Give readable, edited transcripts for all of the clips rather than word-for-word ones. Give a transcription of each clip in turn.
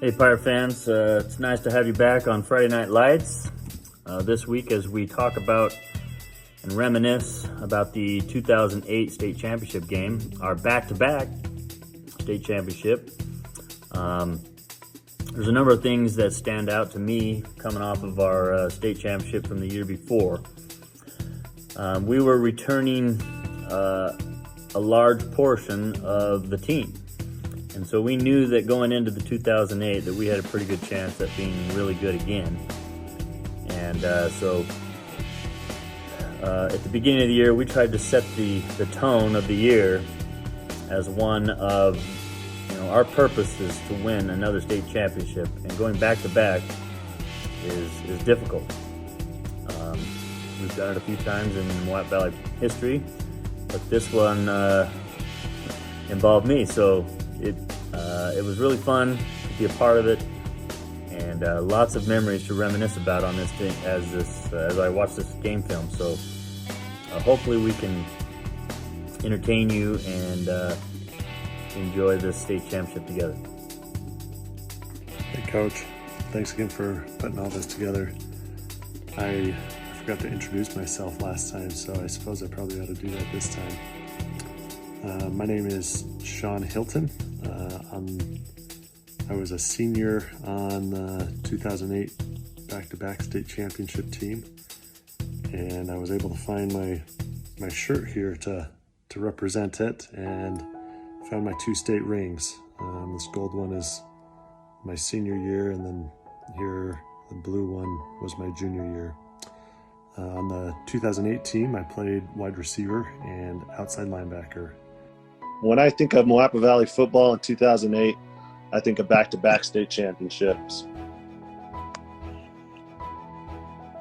Hey Pirate fans, it's nice to have you back on Friday Night Lights this week as we talk about and reminisce about the 2008 state championship game, our back-to-back state championship. There's a number of things that stand out to me coming off of our state championship from the year before. We were returning a large portion of the team. And so we knew that going into the 2008 that we had a pretty good chance at being really good again. And so at the beginning of the year, we tried to set the tone of the year as one of, our purpose is to win another state championship. And going back to back is difficult. We've done it a few times in Moapa Valley history, but this one involved me. So it was really fun to be a part of it, and lots of memories to reminisce about on this thing as I watch this game film. So hopefully we can entertain you and enjoy this state championship together. Hey Coach, thanks again for putting all this together. I forgot to introduce myself last time, so I suppose I probably ought to do that this time. My name is Shaun Hilton. I was a senior on the 2008 back-to-back state championship team, and I was able to find my shirt here to represent it, and found my 2 state rings. This gold one is my senior year, and then here the blue one was my junior year. On the 2008 team, I played wide receiver and outside linebacker. When I think of Moapa Valley football in 2008, I think of back-to-back state championships.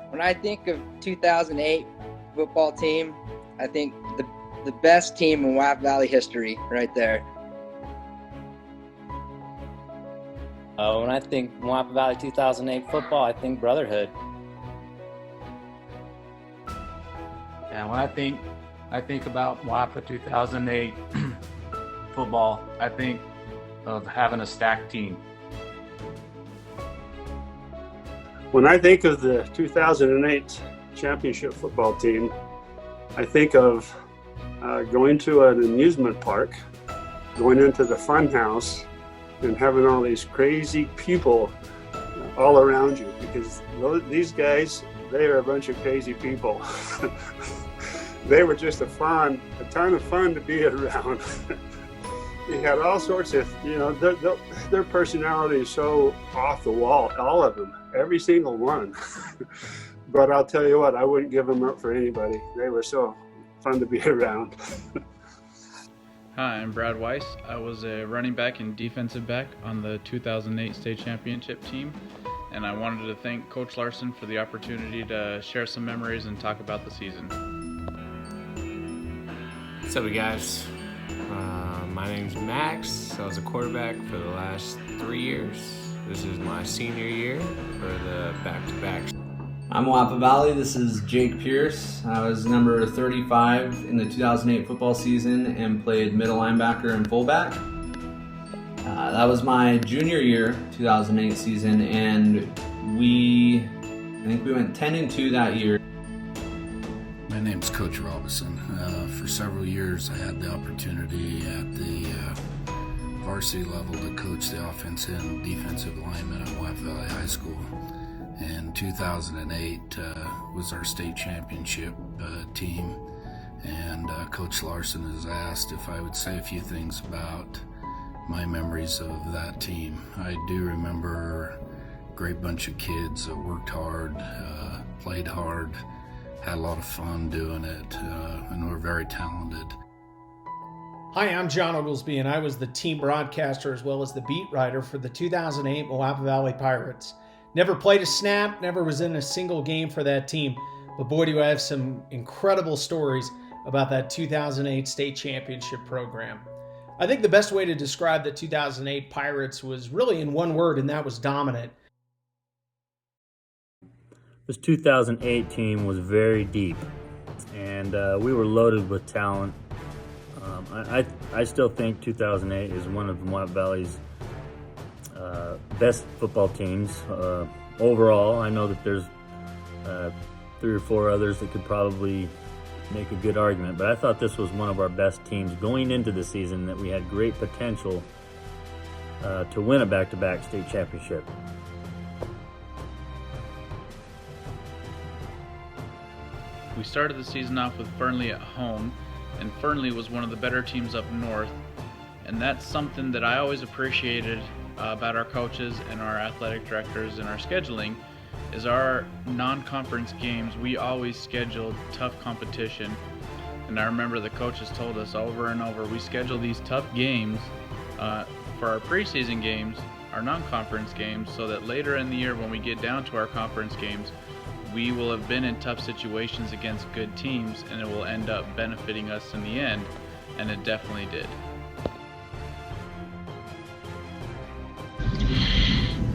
When I think of 2008 football team, I think the best team in Moapa Valley history right there. When I think Moapa Valley 2008 football, I think brotherhood. And when I think about Moapa 2008 football, I think of having a stacked team. When I think of the 2008 championship football team, I think of going to an amusement park, going into the fun house, and having all these crazy people all around you, because these guys, they are a bunch of crazy people. They were just a ton of fun to be around. You had all sorts of, their personality is so off the wall, all of them, every single one. But I'll tell you what, I wouldn't give them up for anybody. They were so fun to be around. Hi, I'm Brad Weiss. I was a running back and defensive back on the 2008 state championship team, and I wanted to thank Coach Larson for the opportunity to share some memories and talk about the season. What's up, you guys? My name's Max. I was a quarterback for the last 3 years. This is my senior year for the back-to-back. I'm Moapa Valley. This is Jake Pearce. I was number 35 in the 2008 football season and played middle linebacker and fullback. That was my junior year, 2008 season, and I think we went 10-2 that year. My name's Coach Robison. For several years, I had the opportunity at the varsity level to coach the offensive and defensive linemen at Moapa Valley High School. And 2008 was our state championship team, and Coach Larson has asked if I would say a few things about my memories of that team. I do remember a great bunch of kids that worked hard, played hard, had a lot of fun doing it, and were very talented. Hi, I'm John Oglesby, and I was the team broadcaster as well as the beat writer for the 2008 Moapa Valley Pirates. Never played a snap, never was in a single game for that team, but boy, do I have some incredible stories about that 2008 state championship program. I think the best way to describe the 2008 Pirates was really in one word, and that was dominant. This 2008 team was very deep, and we were loaded with talent. I still think 2008 is one of Moapa Valley's best football teams overall. I know that there's 3 or 4 others that could probably make a good argument, but I thought this was one of our best teams going into the season, that we had great potential to win a back-to-back state championship. We started the season off with Fernley at home, and Fernley was one of the better teams up north, and that's something that I always appreciated about our coaches and our athletic directors and our scheduling, is our non-conference games. We always scheduled tough competition, and I remember the coaches told us over and over, we schedule these tough games for our preseason games, our non-conference games, so that later in the year when we get down to our conference games, we will have been in tough situations against good teams, and it will end up benefiting us in the end, and it definitely did.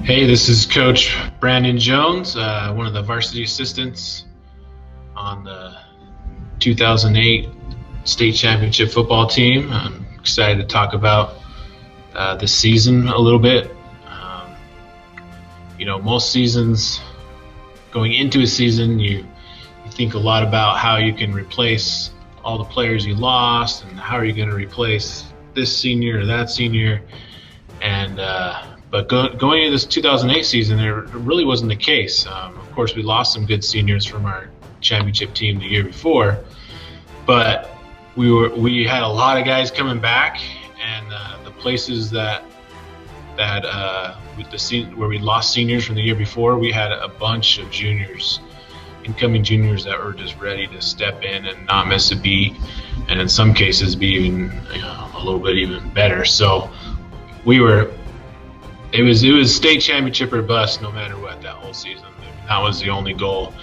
Hey, this is Coach Brandon Jones, one of the varsity assistants on the 2008 state championship football team. I'm excited to talk about this season a little bit. Most seasons, going into a season, you think a lot about how you can replace all the players you lost, and how are you going to replace this senior or that senior. And but going into this 2008 season, it really wasn't the case. Of course, we lost some good seniors from our championship team the year before, but we had a lot of guys coming back, and the places where we lost seniors from the year before, we had a bunch of incoming juniors that were just ready to step in and not miss a beat, and in some cases be even a little bit even better. So it was state championship or bust no matter what that whole season. I mean, that was the only goal,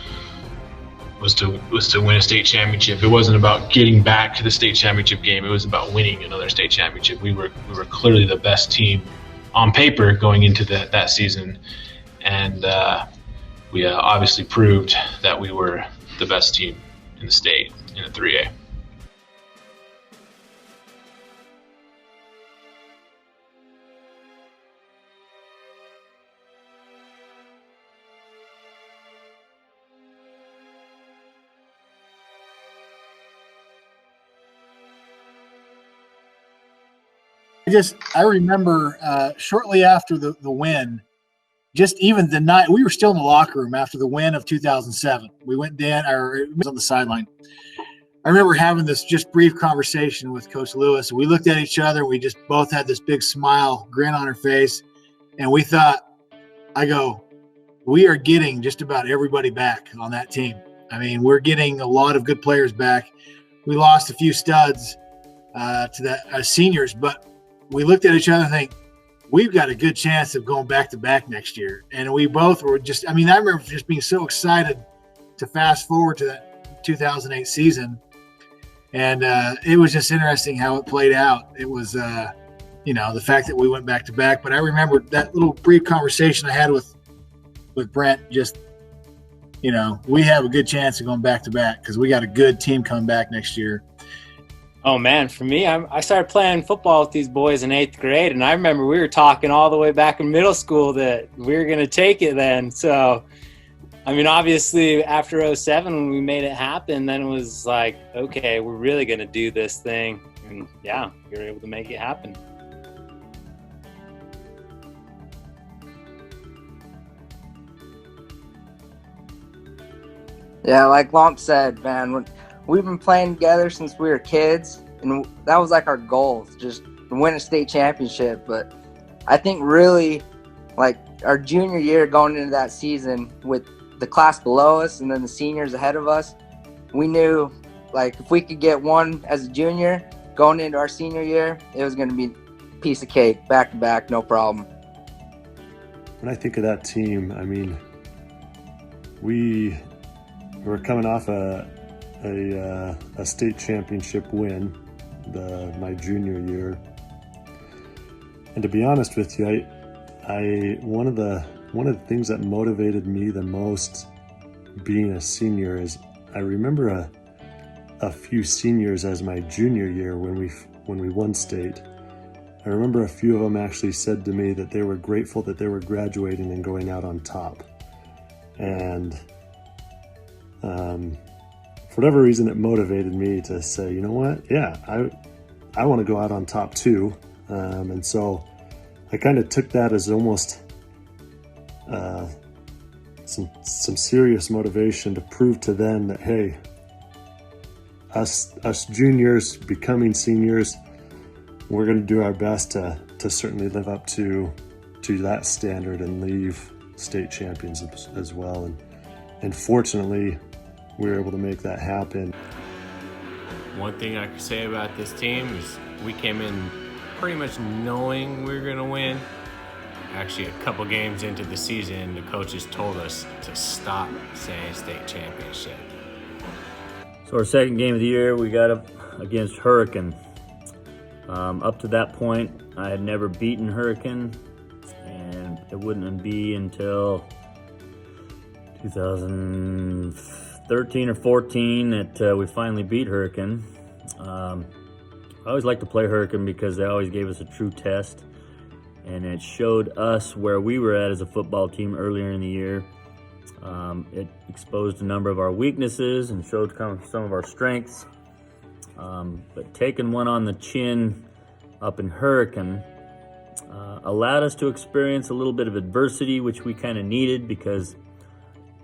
was to win a state championship. It wasn't about getting back to the state championship game. It was about winning another state championship. We were clearly the best team on paper going into that season, and we obviously proved that we were the best team in the state in the 3A. I remember shortly after the win, just even the night, we were still in the locker room after the win of 2007. We went down, or it was on the sideline. I remember having this just brief conversation with Coach Lewis. We looked at each other. We just both had this big smile, grin on our face. And we thought, we are getting just about everybody back on that team. I mean, we're getting a lot of good players back. We lost a few studs to that seniors, but we looked at each other and think, we've got a good chance of going back-to-back next year. And we both were I remember just being so excited to fast forward to that 2008 season. And it was just interesting how it played out. It was, the fact that we went back-to-back. But I remember that little brief conversation I had with Brent, just, we have a good chance of going back-to-back because we got a good team coming back next year. Oh, man, for me, I started playing football with these boys in 8th grade, and I remember we were talking all the way back in middle school that we were going to take it then. So, obviously, after 2007, when we made it happen, then it was like, okay, we're really going to do this thing. And, yeah, we were able to make it happen. Yeah, like Lomp said, man, we've been playing together since we were kids, and that was like our goal, just to win a state championship. But I think really, like, our junior year going into that season with the class below us and then the seniors ahead of us, we knew, like, if we could get one as a junior going into our senior year, it was going to be a piece of cake, back-to-back, no problem. When I think of that team, we were coming off a state championship win my junior year, and to be honest with you, one of the things that motivated me the most being a senior is I remember a few seniors as my junior year when we won state, I remember a few of them actually said to me that they were grateful that they were graduating and going out on top. And for whatever reason, it motivated me to say, you know what? Yeah, I want to go out on top too. And so I kind of took that as almost some serious motivation to prove to them that, hey, us juniors becoming seniors, we're going to do our best to certainly live up to that standard and leave state champions as well. And fortunately, we were able to make that happen. One thing I could say about this team is we came in pretty much knowing we were going to win. Actually, a couple games into the season, the coaches told us to stop saying state championship. So our second game of the year, we got up against Hurricane. Up to that point, I had never beaten Hurricane, and it wouldn't be until 2013 or 14 that we finally beat Hurricane. I always liked to play Hurricane because they always gave us a true test, and it showed us where we were at as a football team earlier in the year. It exposed a number of our weaknesses and showed some of our strengths. But taking one on the chin up in Hurricane allowed us to experience a little bit of adversity, which we kind of needed because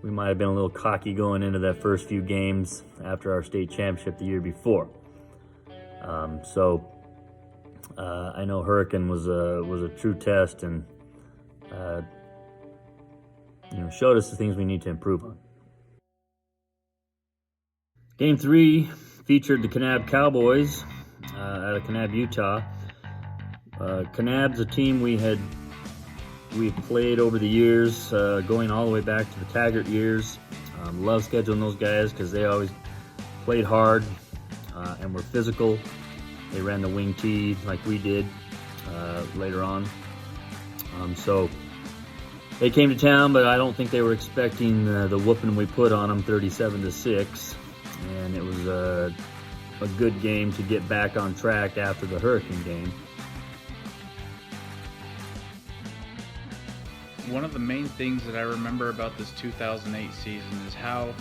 we might have been a little cocky going into that first few games after our state championship the year before. I know Hurricane was a true test and showed us the things we need to improve on. Game 3 featured the Kanab Cowboys out of Kanab, Utah. Kanab's a team we've played over the years, going all the way back to the Taggart years. Love scheduling those guys because they always played hard and were physical. They ran the wing tee like we did later on. So they came to town, but I don't think they were expecting the whooping we put on them, 37-6. And it was a good game to get back on track after the Hurricane game. One of the main things that I remember about this 2008 season is how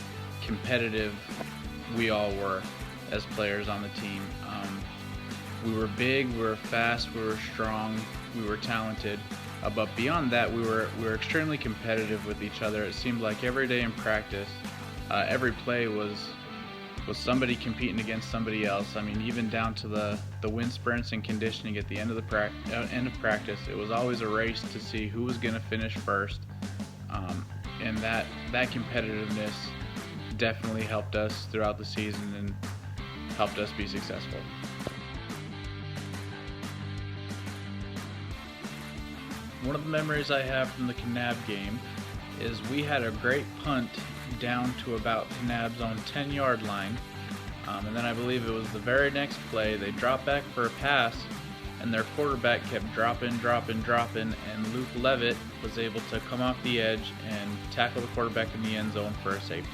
competitive we all were as players on the team. We were big, we were fast, we were strong, we were talented. But beyond that, we were extremely competitive with each other. It seemed like every day in practice, every play was somebody competing against somebody else. I mean, even down to the wind sprints and conditioning at the end of practice, it was always a race to see who was going to finish first. And that competitiveness definitely helped us throughout the season and helped us be successful. One of the memories I have from the Kanab game is we had a great punt down to about Kanab's own 10-yard line. And then I believe it was the very next play, they dropped back for a pass, and their quarterback kept dropping, and Luke Levitt was able to come off the edge and tackle the quarterback in the end zone for a safety.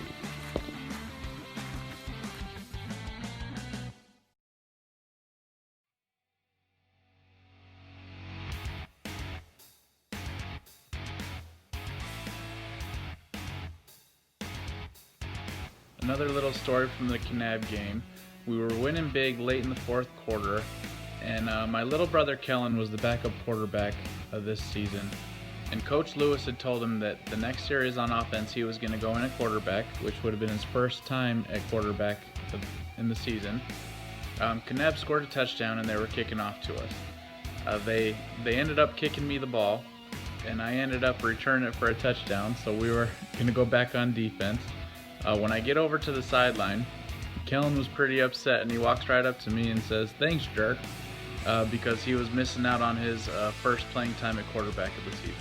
Another little story from the Kanab game. We were winning big late in the fourth quarter, and my little brother Kellen was the backup quarterback of this season. And Coach Lewis had told him that the next series on offense he was going to go in at quarterback, which would have been his first time at quarterback in the season. Kanab scored a touchdown and they were kicking off to us. They ended up kicking me the ball, and I ended up returning it for a touchdown, so we were going to go back on defense. When I get over to the sideline, Kellen was pretty upset, and he walks right up to me and says, "Thanks, jerk," because he was missing out on his first playing time at quarterback of the season.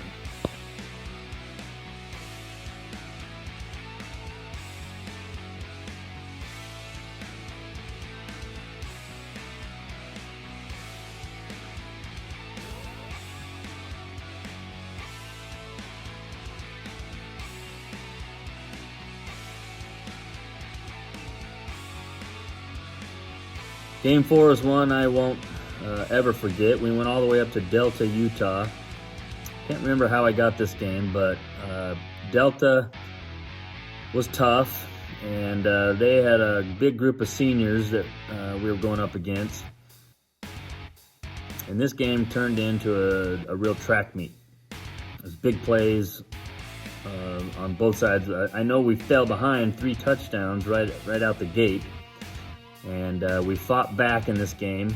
Game 4 is one I won't ever forget. We went all the way up to Delta, Utah. Can't remember how I got this game, but Delta was tough, and they had a big group of seniors that we were going up against. And this game turned into a real track meet. It was big plays on both sides. I know we fell behind 3 touchdowns right out the gate, and we fought back in this game.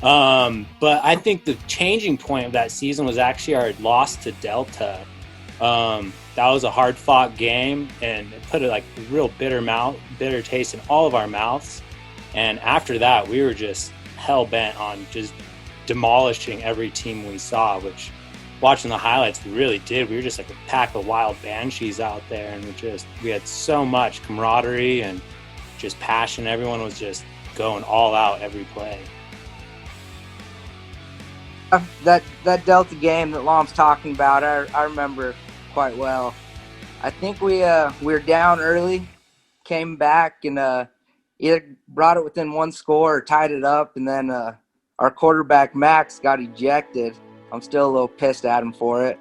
But I think the changing point of that season was actually our loss to Delta. That was a hard-fought game, and it put a real bitter taste in all of our mouths. And after that, we were just hell-bent on just demolishing every team we saw, which, watching the highlights, we really did. We were just like a pack of wild banshees out there, and we had so much camaraderie and just passion. Everyone was just going all out every play. That Delta game that Lom's talking about, I remember quite well. I think we were down early, came back, and either brought it within 1 score or tied it up, and then our quarterback Max got ejected. I'm still a little pissed at him for it.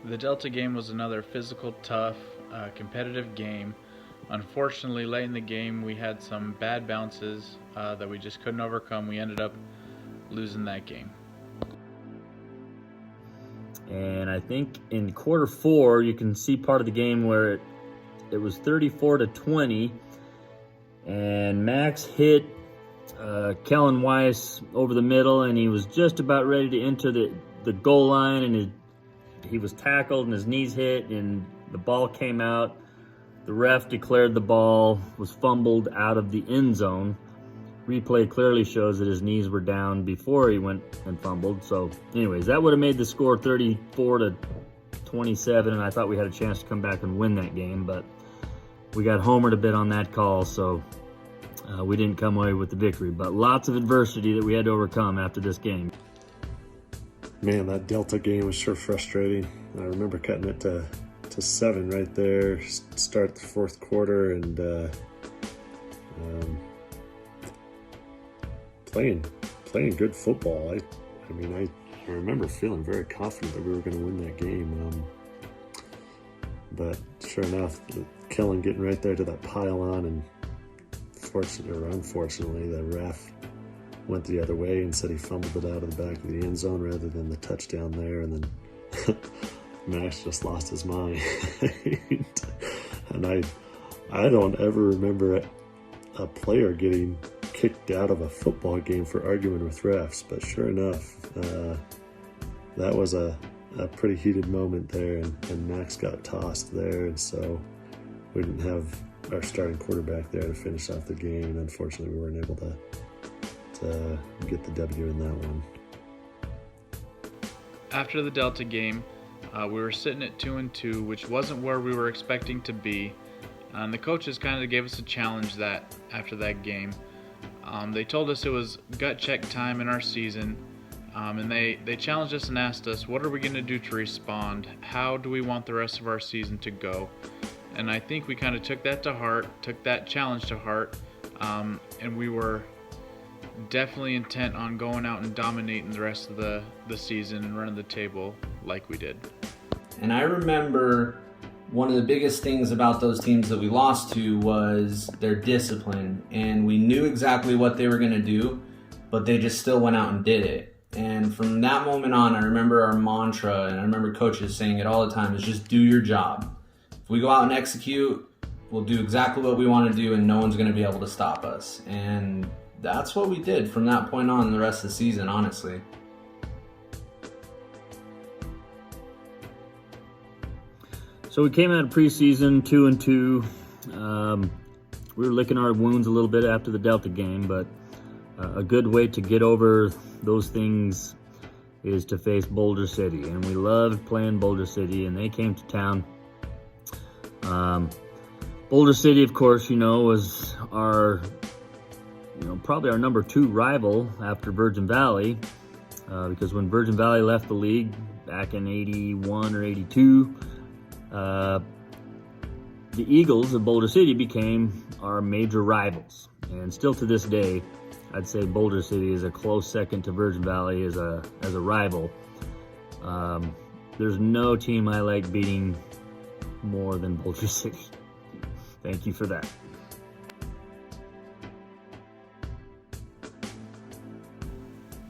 The Delta game was another physical, tough, competitive game. Unfortunately, late in the game, we had some bad bounces that we just couldn't overcome. We ended up losing that game. And I think in quarter 4, you can see part of the game where it was 34-20, and Max hit Kellen Weiss over the middle, and he was just about ready to enter the goal line, and he was tackled, and his knees hit, and the ball came out. The ref declared the ball was fumbled out of the end zone. Replay clearly shows that his knees were down before he went and fumbled. So anyways, that would have made the score 34-27, and I thought we had a chance to come back and win that game, but we got homered a bit on that call, so we didn't come away with the victory. But lots of adversity that we had to overcome after this game. Man, that Delta game was sure frustrating. I remember cutting it to 7 right there, start the 4th quarter, and playing good football. I remember feeling very confident that we were going to win that game. But sure enough, Kellen getting right there to that pylon, and unfortunately, the ref went the other way and said he fumbled it out of the back of the end zone rather than the touchdown there, and then Max just lost his mind. And I don't ever remember a player getting kicked out of a football game for arguing with refs, but sure enough, that was a pretty heated moment there, and Max got tossed there, and so we didn't have our starting quarterback there to finish off the game, and unfortunately we weren't able to get the W in that one. After the Delta game, we were sitting at 2-2, which wasn't where we were expecting to be. And the coaches kind of gave us a challenge after that game. They told us it was gut check time in our season, and they challenged us and asked us, what are we going to do to respond? How do we want the rest of our season to go? And I think we kind of took that to heart, took that challenge to heart, and we were definitely intent on going out and dominating the rest of the season and running the table like we did. And I remember one of the biggest things about those teams that we lost to was their discipline, and we knew exactly what they were going to do, but they just still went out and did it. And from that moment on, I remember our mantra, and I remember coaches saying it all the time, is just do your job. If we go out and execute, we'll do exactly what we want to do, and no one's going to be able to stop us. And that's what we did from that point on the rest of the season, honestly. So we came out of preseason 2-2. We were licking our wounds a little bit after the Delta game, but a good way to get over those things is to face Boulder City. And we loved playing Boulder City, and they came to town. Boulder City, of course, was our, probably our number 2 rival after Virgin Valley, because when Virgin Valley left the league back in 81 or 82, the Eagles of Boulder City became our major rivals. And still to this day, I'd say Boulder City is a close second to Virgin Valley as a rival. There's no team I like beating more than Boulder City. Thank you for that.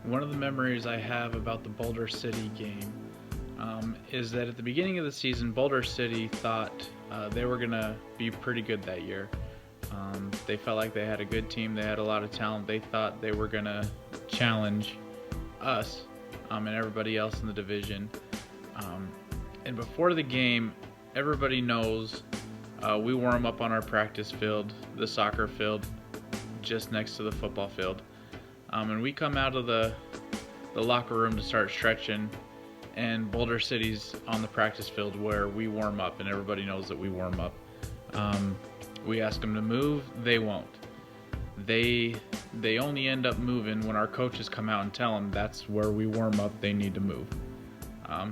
One of the memories I have about the Boulder City game is that at the beginning of the season, Boulder City thought they were going to be pretty good that year. They felt like they had a good team. They had a lot of talent. They thought they were going to challenge us and everybody else in the division. And before the game, everybody knows we warm up on our practice field, the soccer field, just next to the football field. And we come out of the locker room to start stretching, and Boulder City's on the practice field where we warm up, and everybody knows that we warm up. We ask them to move, they won't. They only end up moving when our coaches come out and tell them that's where we warm up, they need to move.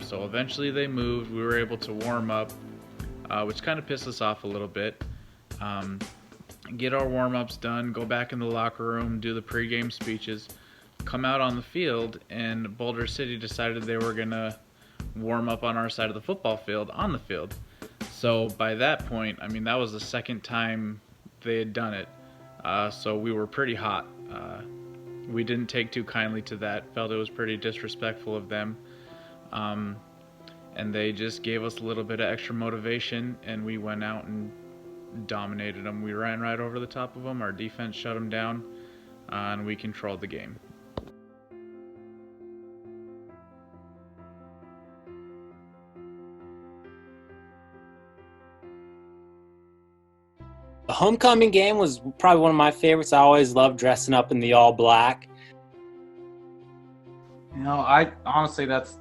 So eventually they moved, we were able to warm up, which kind of pissed us off a little bit. Get our warm-ups done, go back in the locker room, do the pregame speeches, come out on the field, and Boulder City decided they were going to warm up on our side of the football field on the field. So by that point, I mean, that was the second time they had done it. So we were pretty hot. We didn't take too kindly to that, felt it was pretty disrespectful of them. And they just gave us a little bit of extra motivation, and we went out and dominated them. We ran right over the top of them. Our defense shut them down, and we controlled the game. The homecoming game was probably one of my favorites. I always loved dressing up in the all black. You know, I honestly, that's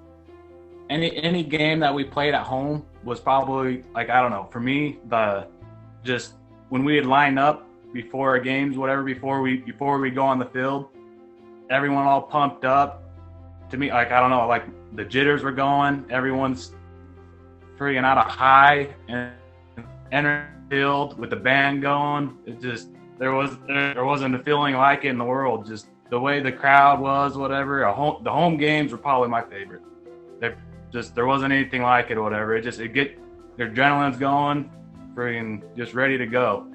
any game that we played at home was probably, like, I don't know, for me, just when we would line up before our games, whatever, before we go on the field, everyone all pumped up. To me, like, I don't know, like the jitters were going, everyone's freaking out of high and entering the field with the band going. It just, there wasn't a feeling like it in the world. Just the way the crowd was, whatever. The home games were probably my favorite. There wasn't anything like it or whatever. It get their adrenaline's going, freaking just ready to go.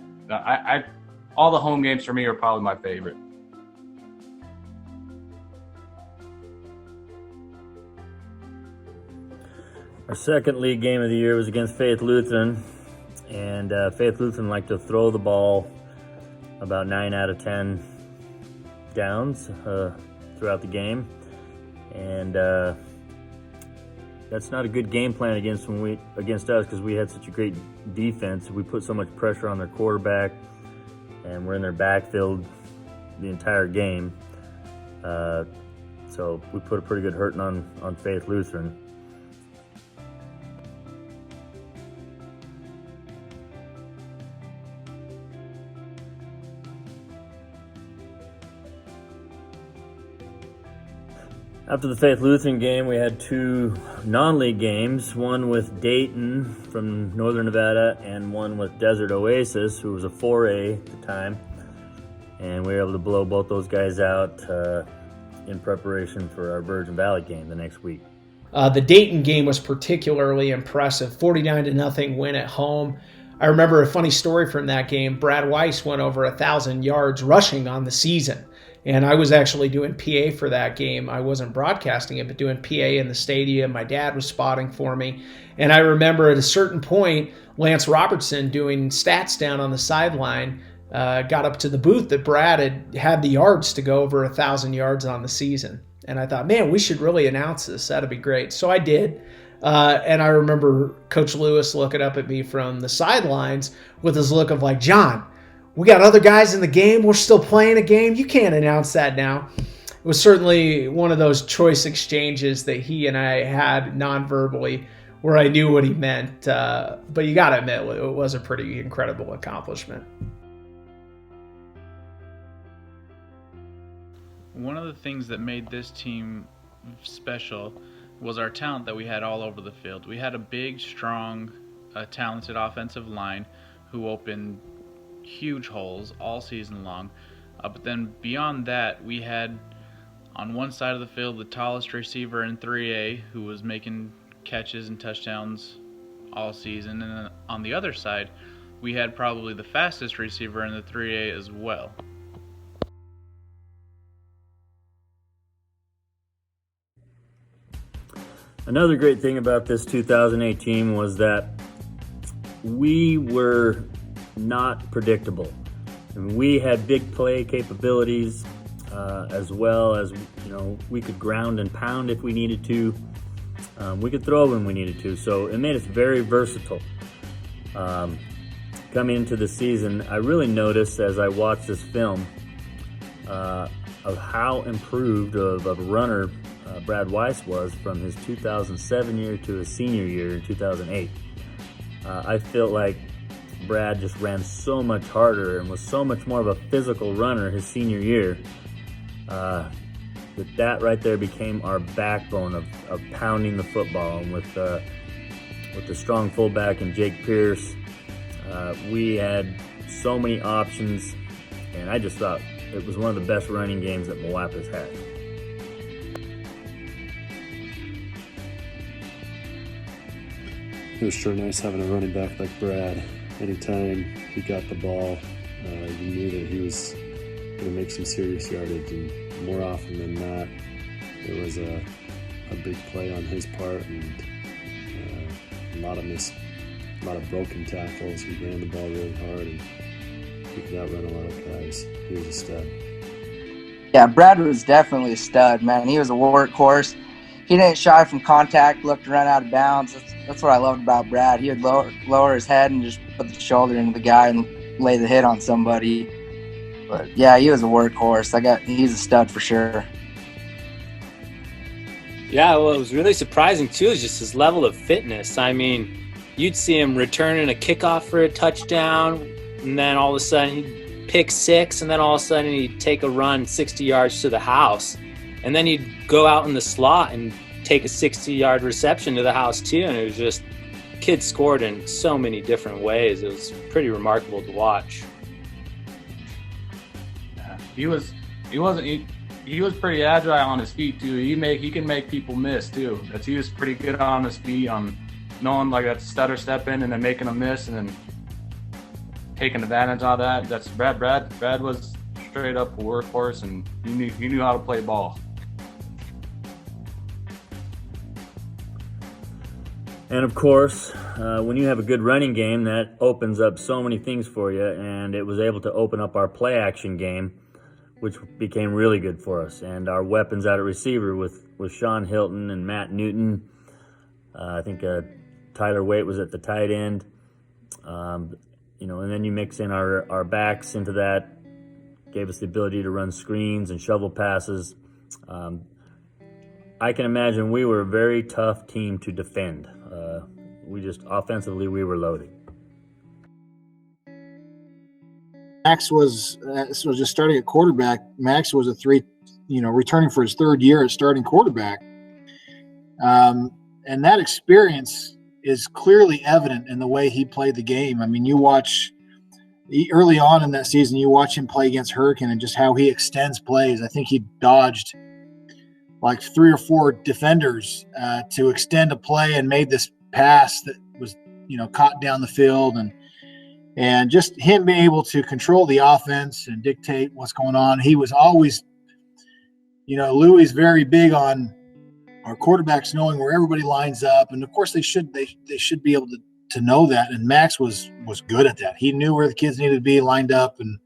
All the home games for me are probably my favorite. Our second league game of the year was against Faith Lutheran, and Faith Lutheran liked to throw the ball about 9 out of 10 downs throughout the game, and that's not a good game plan against us because we had such a great defense. We put so much pressure on their quarterback, and we're in their backfield the entire game. So we put a pretty good hurting on Faith Lutheran. After the Faith Lutheran game, we had 2 non-league games, one with Dayton from Northern Nevada and one with Desert Oasis, who was a 4A at the time. And we were able to blow both those guys out in preparation for our Virgin Valley game the next week. The Dayton game was particularly impressive, 49-0 win at home. I remember a funny story from that game. Brad Weiss went over 1,000 yards rushing on the season. And I was actually doing PA for that game. I wasn't broadcasting it, but doing PA in the stadium. My dad was spotting for me. And I remember at a certain point, Lance Robertson doing stats down on the sideline got up to the booth that Brad had the yards to go over 1,000 yards on the season. And I thought, man, we should really announce this. That'd be great. So I did. And I remember Coach Lewis looking up at me from the sidelines with his look of like, John, we got other guys in the game. We're still playing a game. You can't announce that now. It was certainly one of those choice exchanges that he and I had non-verbally where I knew what he meant. But you got to admit, it was a pretty incredible accomplishment. One of the things that made this team special was our talent that we had all over the field. We had a big, strong, talented offensive line. who opened huge holes all season long. But then beyond that, we had on one side of the field the tallest receiver in 3A who was making catches and touchdowns all season, and then on the other side we had probably the fastest receiver in the 3A as well. Another great thing about this 2008 team was that we were not predictable. And we had big play capabilities, as well as, we could ground and pound if we needed to. We could throw when we needed to. So it made us very versatile. Coming into the season, I really noticed as I watched this film of how improved of a runner Brad Weiss was from his 2007 year to his senior year in 2008. I felt like Brad just ran so much harder and was so much more of a physical runner his senior year. That right there became our backbone of pounding the football. And with the strong fullback and Jake Pearce, we had so many options, and I just thought it was one of the best running games that Moapa's had. It was sure nice having a running back like Brad. Anytime he got the ball, you knew that he was going to make some serious yardage, and more often than not, it was a big play on his part, and a lot of broken tackles. He ran the ball really hard, and he could outrun a lot of guys. He was a stud. Yeah, Brad was definitely a stud, man. He was a workhorse. He didn't shy from contact, looked to run out of bounds. That's what I loved about Brad. He would lower his head and just put the shoulder into the guy and lay the hit on somebody. But yeah, he was a workhorse. He's a stud for sure. Yeah, well, it was really surprising too, is just his level of fitness. I mean, you'd see him returning a kickoff for a touchdown, and then all of a sudden he'd pick six, and then all of a sudden he'd take a run 60 yards to the house. And then he'd go out in the slot and take a 60-yard reception to the house too. And it was just, kids scored in so many different ways. It was pretty remarkable to watch. Yeah, he was pretty agile on his feet too. He can make people miss too. He was pretty good on his feet, on knowing like that stutter stepping and then making a miss and then taking advantage of that. That's Brad. Brad was straight up a workhorse, and he knew how to play ball. And of course, when you have a good running game, that opens up so many things for you, and it was able to open up our play action game, which became really good for us. And our weapons out at receiver with Shaun, Hilton, and Matt Newton. I think Tyler Waite was at the tight end. And then you mix in our backs into that, gave us the ability to run screens and shovel passes. I can imagine we were a very tough team to defend. Offensively, we were loaded. Max was just starting at quarterback. Max was returning for his third year as starting quarterback. And that experience is clearly evident in the way he played the game. I mean, early on in that season, you watch him play against Hurricane and just how he extends plays. I think he dodged like 3 or 4 defenders to extend a play and made this pass that was, caught down the field, and just him being able to control the offense and dictate what's going on. He was always, Louis very big on our quarterbacks knowing where everybody lines up, and of course they should be able to know that. And Max was good at that. He knew where the kids needed to be lined up, and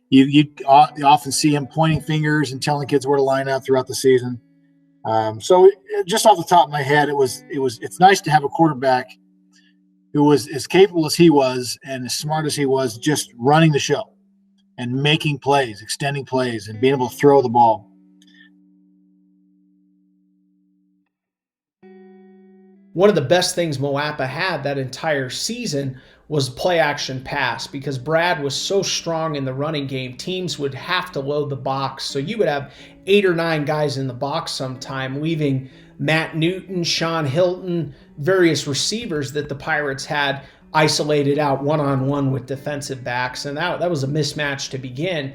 you often see him pointing fingers and telling kids where to line up throughout the season. So just off the top of my head, it's nice to have a quarterback who was as capable as he was and as smart as he was, just running the show and making plays, extending plays, and being able to throw the ball. One of the best things Moapa had that entire season was play action pass, because Brad was so strong in the running game, teams would have to load the box. So you would have 8 or 9 guys in the box sometime, leaving Matt Newton, Shaun Hilton, various receivers that the Pirates had isolated out one-on-one with defensive backs, and that was a mismatch to begin.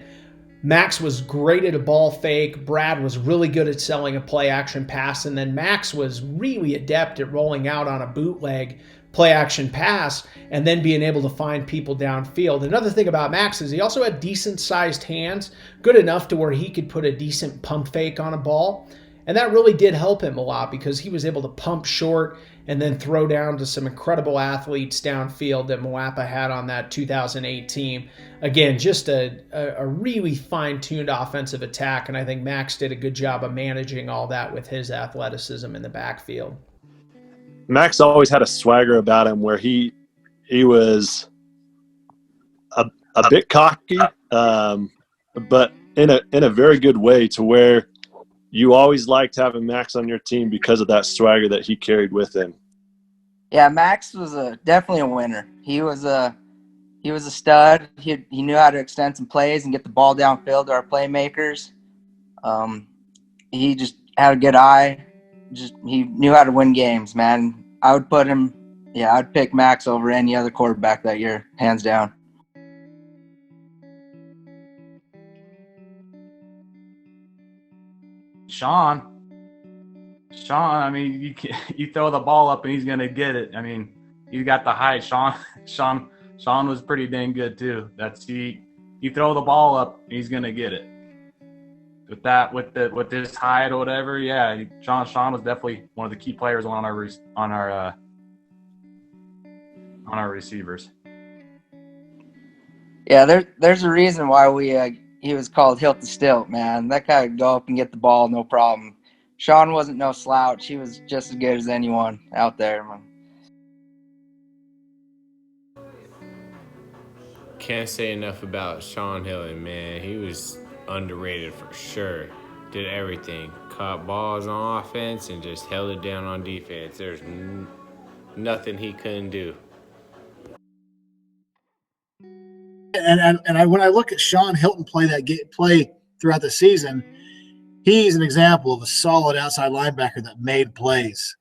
Max was great at a ball fake. Brad was really good at selling a play action pass, and then Max was really adept at rolling out on a bootleg play action pass and then being able to find people downfield. Another thing about Max is he also had decent sized hands, good enough to where he could put a decent pump fake on a ball. And that really did help him a lot because he was able to pump short and then throw down to some incredible athletes downfield that Moapa had on that 2008 team. Again, just a really fine-tuned offensive attack, and I think Max did a good job of managing all that with his athleticism in the backfield. Max always had a swagger about him where he was a bit cocky, but in a very good way, to where you always liked having Max on your team because of that swagger that he carried with him. Yeah, Max was definitely a winner. He was a stud. He knew how to extend some plays and get the ball downfield to our playmakers. He just had a good eye. He knew how to win games, man. I'd pick Max over any other quarterback that year, hands down. Shaun, I mean, you throw the ball up and he's gonna get it. I mean, you got the height. Shaun was pretty dang good too. You throw the ball up, he's gonna get it. With this height or whatever, yeah. Shaun was definitely one of the key players on our receivers. Yeah, there's a reason why he was called Hilton Stilt, man. That guy would go up and get the ball, no problem. Shaun wasn't no slouch. He was just as good as anyone out there, man. Can't say enough about Shaun Hilton, man. He was underrated for sure. Did everything. Caught balls on offense and just held it down on defense. There's nothing he couldn't do. And when I look at Shaun Hilton play throughout the season, he's an example of a solid outside linebacker that made plays.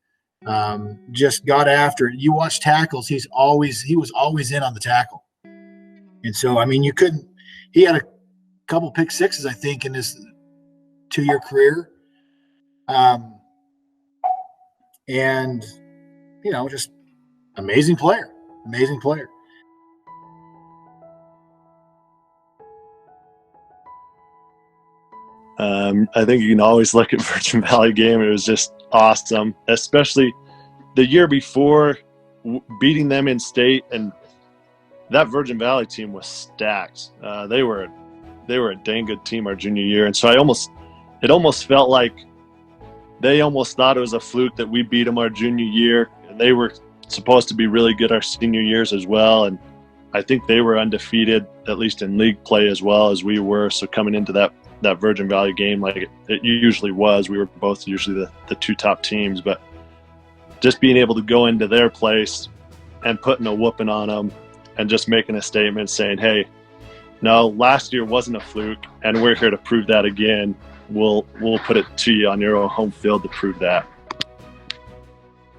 Just got after it. You watch tackles; he was always in on the tackle. And so, I mean, he had a couple pick sixes, I think, in his 2-year career. And, just amazing player. I think you can always look at Virgin Valley game. It was just awesome, especially the year before, beating them in state, and that Virgin Valley team was stacked. They were a dang good team our junior year, and so it almost felt like they almost thought it was a fluke that we beat them our junior year, and they were supposed to be really good our senior years as well. And I think they were undefeated, at least in league play, as well as we were. So coming into that Virgin Valley game, like it usually was, we were both usually the two top teams, but just being able to go into their place and putting a whooping on them and just making a statement saying, hey, no, last year wasn't a fluke, and we're here to prove that again. We'll put it to you on your own home field to prove that.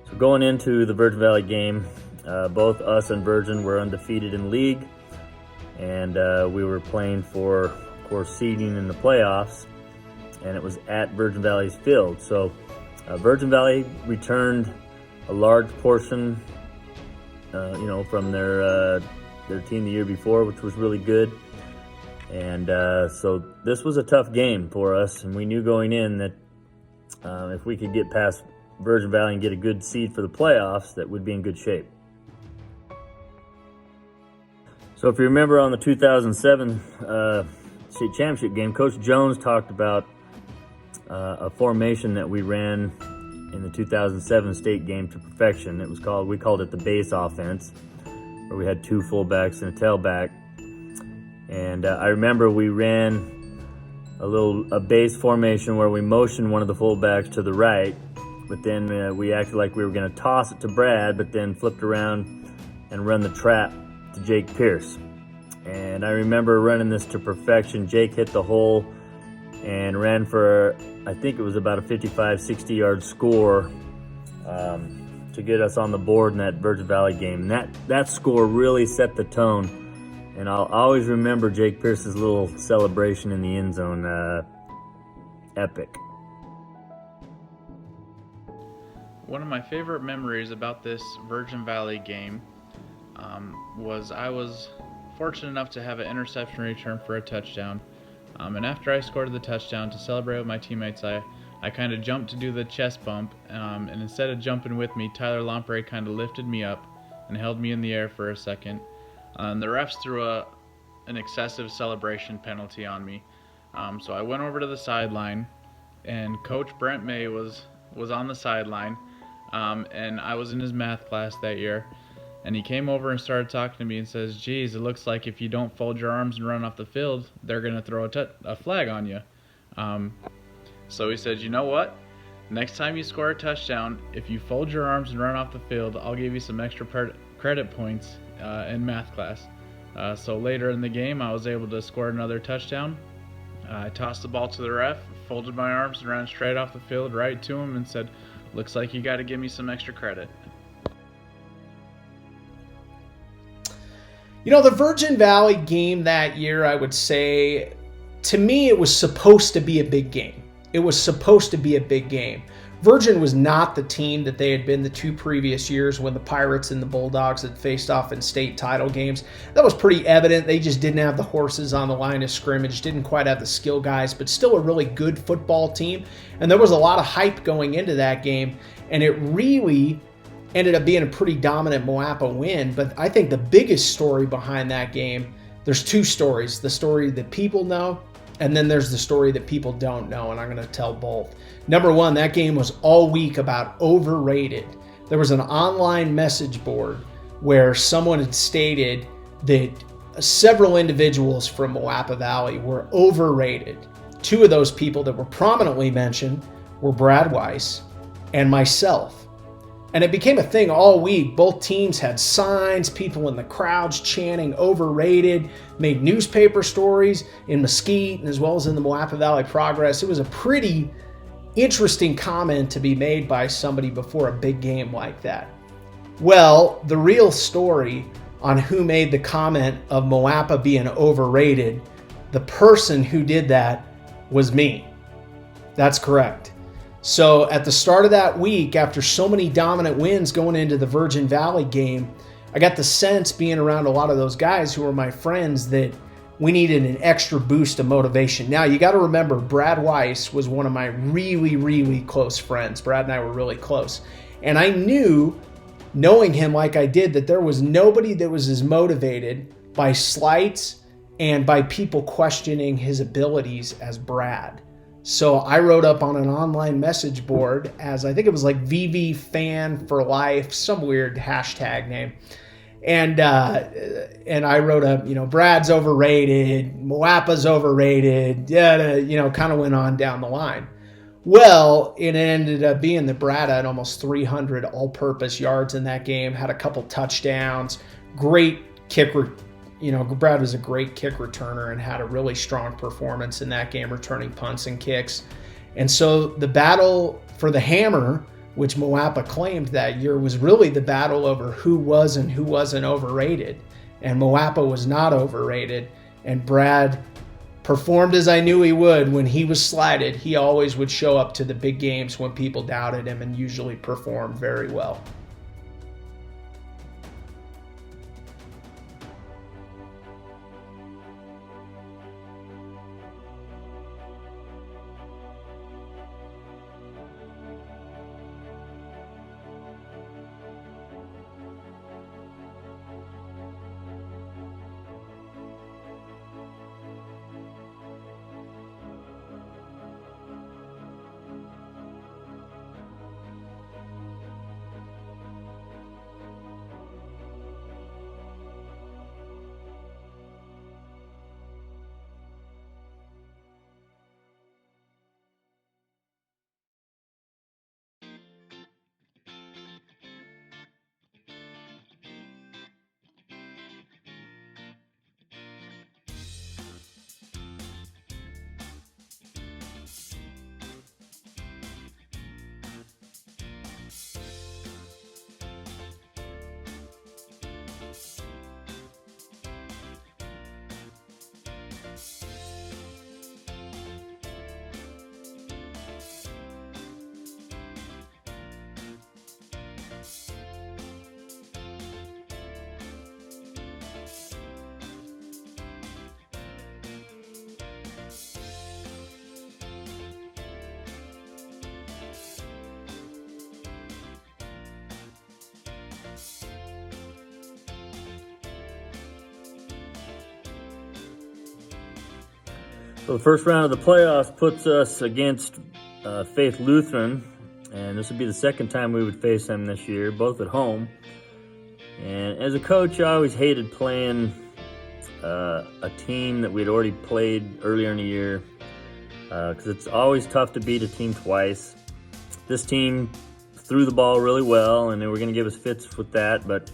So going into the Virgin Valley game, both us and Virgin were undefeated in league, and we were playing for, of course, seeding in the playoffs, and it was at Virgin Valley's field. So Virgin Valley returned a large portion, from their team the year before, which was really good. And so this was a tough game for us, and we knew going in that if we could get past Virgin Valley and get a good seed for the playoffs, that we'd be in good shape. So if you remember on the 2007 state championship game, Coach Jones talked about a formation that we ran in the 2007 state game to perfection. We called it the base offense, where we had 2 fullbacks and a tailback. And I remember we ran a base formation where we motioned one of the fullbacks to the right, but then we acted like we were going to toss it to Brad, but then flipped around and run the trap to Jake Pearce. And I remember running this to perfection. Jake hit the hole and ran for, I think it was about a 55, 60-yard score to to get us on the board in that Virgin Valley game. That score really set the tone. And I'll always remember Jake Pearce's little celebration in the end zone. Epic. One of my favorite memories about this Virgin Valley game was I was fortunate enough to have an interception return for a touchdown. And after I scored the touchdown, to celebrate with my teammates, I kind of jumped to do the chest bump. And instead of jumping with me, Tyler Lomprey kind of lifted me up and held me in the air for a second. The refs threw an excessive celebration penalty on me. So I went over to the sideline, and Coach Brent May was on the sideline. And I was in his math class that year, and he came over and started talking to me and says, "Geez, it looks like if you don't fold your arms and run off the field, they're going to throw a flag on you." So he said, "You know what? Next time you score a touchdown, if you fold your arms and run off the field, I'll give you some extra credit points in math class." So later in the game, I was able to score another touchdown. I tossed the ball to the ref, folded my arms, and ran straight off the field right to him and said, "Looks like you got to give me some extra credit." You know, the Virgin Valley game that year, I would say, to me, it was supposed to be a big game. It was supposed to be a big game. Virgin was not the team that they had been the 2 previous years when the Pirates and the Bulldogs had faced off in state title games. That was pretty evident. They just didn't have the horses on the line of scrimmage, didn't quite have the skill guys, but still a really good football team. And there was a lot of hype going into that game, and it really ended up being a pretty dominant Moapa win. But I think the biggest story behind that game, there's 2 stories. The story that people know, and then there's the story that people don't know, and I'm going to tell both. Number 1, that game was all week about overrated. There was an online message board where someone had stated that several individuals from Moapa Valley were overrated. 2 of those people that were prominently mentioned were Brad Weiss and myself. And it became a thing all week. Both teams had signs, people in the crowds chanting overrated, made newspaper stories in Mesquite as well as in the Moapa Valley Progress. It was a pretty interesting comment to be made by somebody before a big game like that. Well, the real story on who made the comment of Moapa being overrated, the person who did that was me. That's correct. So at the start of that week, after so many dominant wins going into the Virgin Valley game, I got the sense, being around a lot of those guys who were my friends, that we needed an extra boost of motivation. Now, you got to remember, Brad Weiss was one of my really, really close friends. Brad and I were really close. And I knew, knowing him like I did, that there was nobody that was as motivated by slights and by people questioning his abilities as Brad. So I wrote up on an online message board as, I think it was like VV Fan for Life, some weird hashtag name. And I wrote up, Brad's overrated, Moapa's overrated, kind of went on down the line. Well, it ended up being that Brad had almost 300 all-purpose yards in that game, had a couple touchdowns, great kick. Brad was a great kick returner and had a really strong performance in that game, returning punts and kicks. And so the battle for the hammer, which Moapa claimed that year, was really the battle over who was and who wasn't overrated. And Moapa was not overrated. And Brad performed as I knew he would. When he was slighted, he always would show up to the big games when people doubted him and usually performed very well. So the first round of the playoffs puts us against Faith Lutheran, and this would be the second time we would face them this year, both at home. And as a coach, I always hated playing a team that we'd already played earlier in the year, because it's always tough to beat a team twice. This team threw the ball really well, and they were going to give us fits with that, but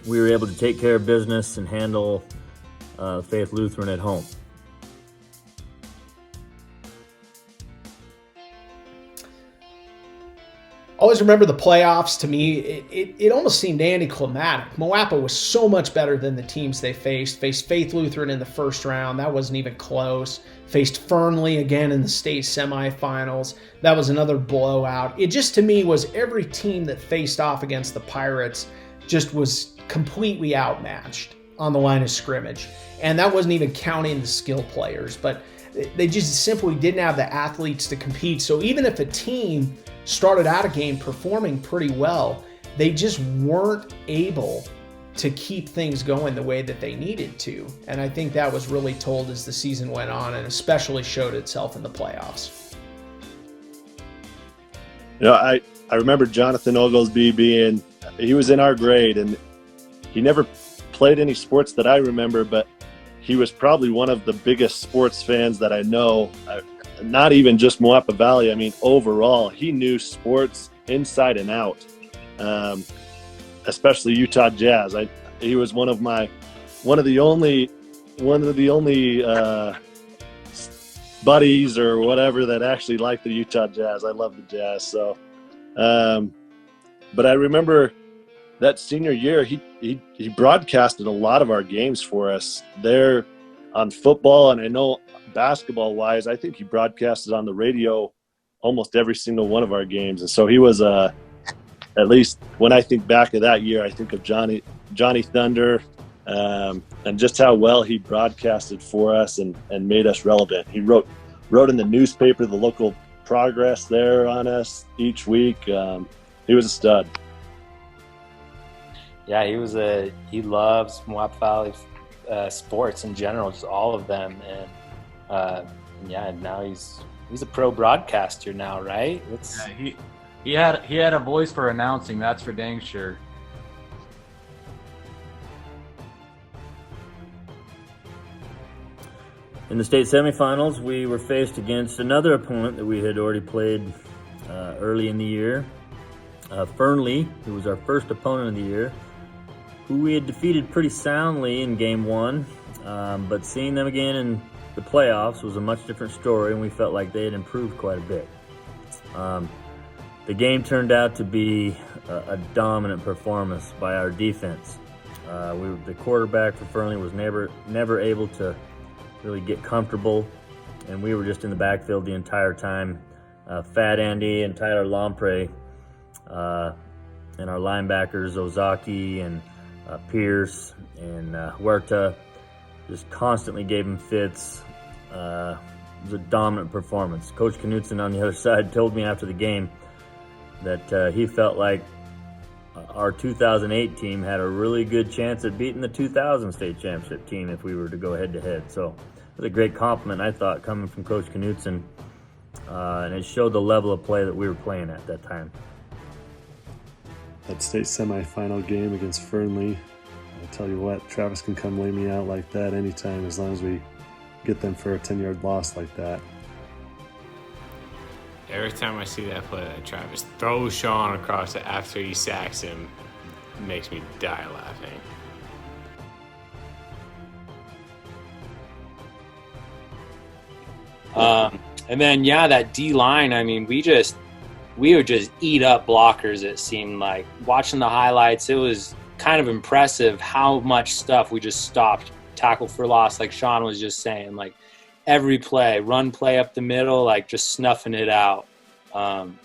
we were able to take care of business and handle Faith Lutheran at home. Always remember the playoffs. To me, it almost seemed anticlimactic. Moapa was so much better than the teams they faced. Faced Faith Lutheran in the first round. That wasn't even close. Faced Fernley again in the state semifinals. That was another blowout. It just, to me, was every team that faced off against the Pirates just was completely outmatched on the line of scrimmage. And that wasn't even counting the skill players. But they just simply didn't have the athletes to compete. So even if a team started out a game performing pretty well, they just weren't able to keep things going the way that they needed to. And I think that was really told as the season went on, and especially showed itself in the playoffs. You know, I remember Jonathan Oglesby he was in our grade, and he never played any sports that I remember, but he was probably one of the biggest sports fans that I know. Not even just Moapa Valley. I mean, overall, he knew sports inside and out, especially Utah Jazz. He was one of the only buddies or whatever that actually liked the Utah Jazz. I love the Jazz. So, but I remember that senior year, he broadcasted a lot of our games for us there on football, and I know basketball wise, I think he broadcasted on the radio almost every single one of our games. And so he was at least when I think back of that year, I think of Johnny Thunder, and just how well he broadcasted for us and made us relevant. He wrote in the newspaper, the local progress there on us each week. He was a stud. Yeah, he loves Moapa Valley sports in general, just all of them. And now he's a pro broadcaster now, right? He had a voice for announcing, that's for dang sure. In the state semifinals, we were faced against another opponent that we had already played early in the year, Fernley, who was our first opponent of the year, who we had defeated pretty soundly in game one, but seeing them again in the playoffs was a much different story, and we felt like they had improved quite a bit. The game turned out to be a dominant performance by our defense. The quarterback for Fernley was never able to really get comfortable, and we were just in the backfield the entire time. Fat Andy and Tyler Lomprey, and our linebackers Ozaki and Pearce and Huerta just constantly gave him fits. It was a dominant performance. Coach Knutson on the other side told me after the game that he felt like our 2008 team had a really good chance at beating the 2000 state championship team if we were to go head-to-head. So it was a great compliment, I thought, coming from Coach Knutson, and it showed the level of play that we were playing at that time. That state semifinal game against Fernley, I tell you what, Travis can come lay me out like that anytime as long as we get them for a 10-yard loss like that. Every time I see that play that Travis throws Shaun across it after he sacks him, it makes me die laughing. And then, that D-line, I mean, we would just eat up blockers, it seemed like. Watching the highlights, it was kind of impressive how much stuff we just stopped. Tackle for loss, like Shaun was just saying, like every play, run play up the middle, like just snuffing it out. And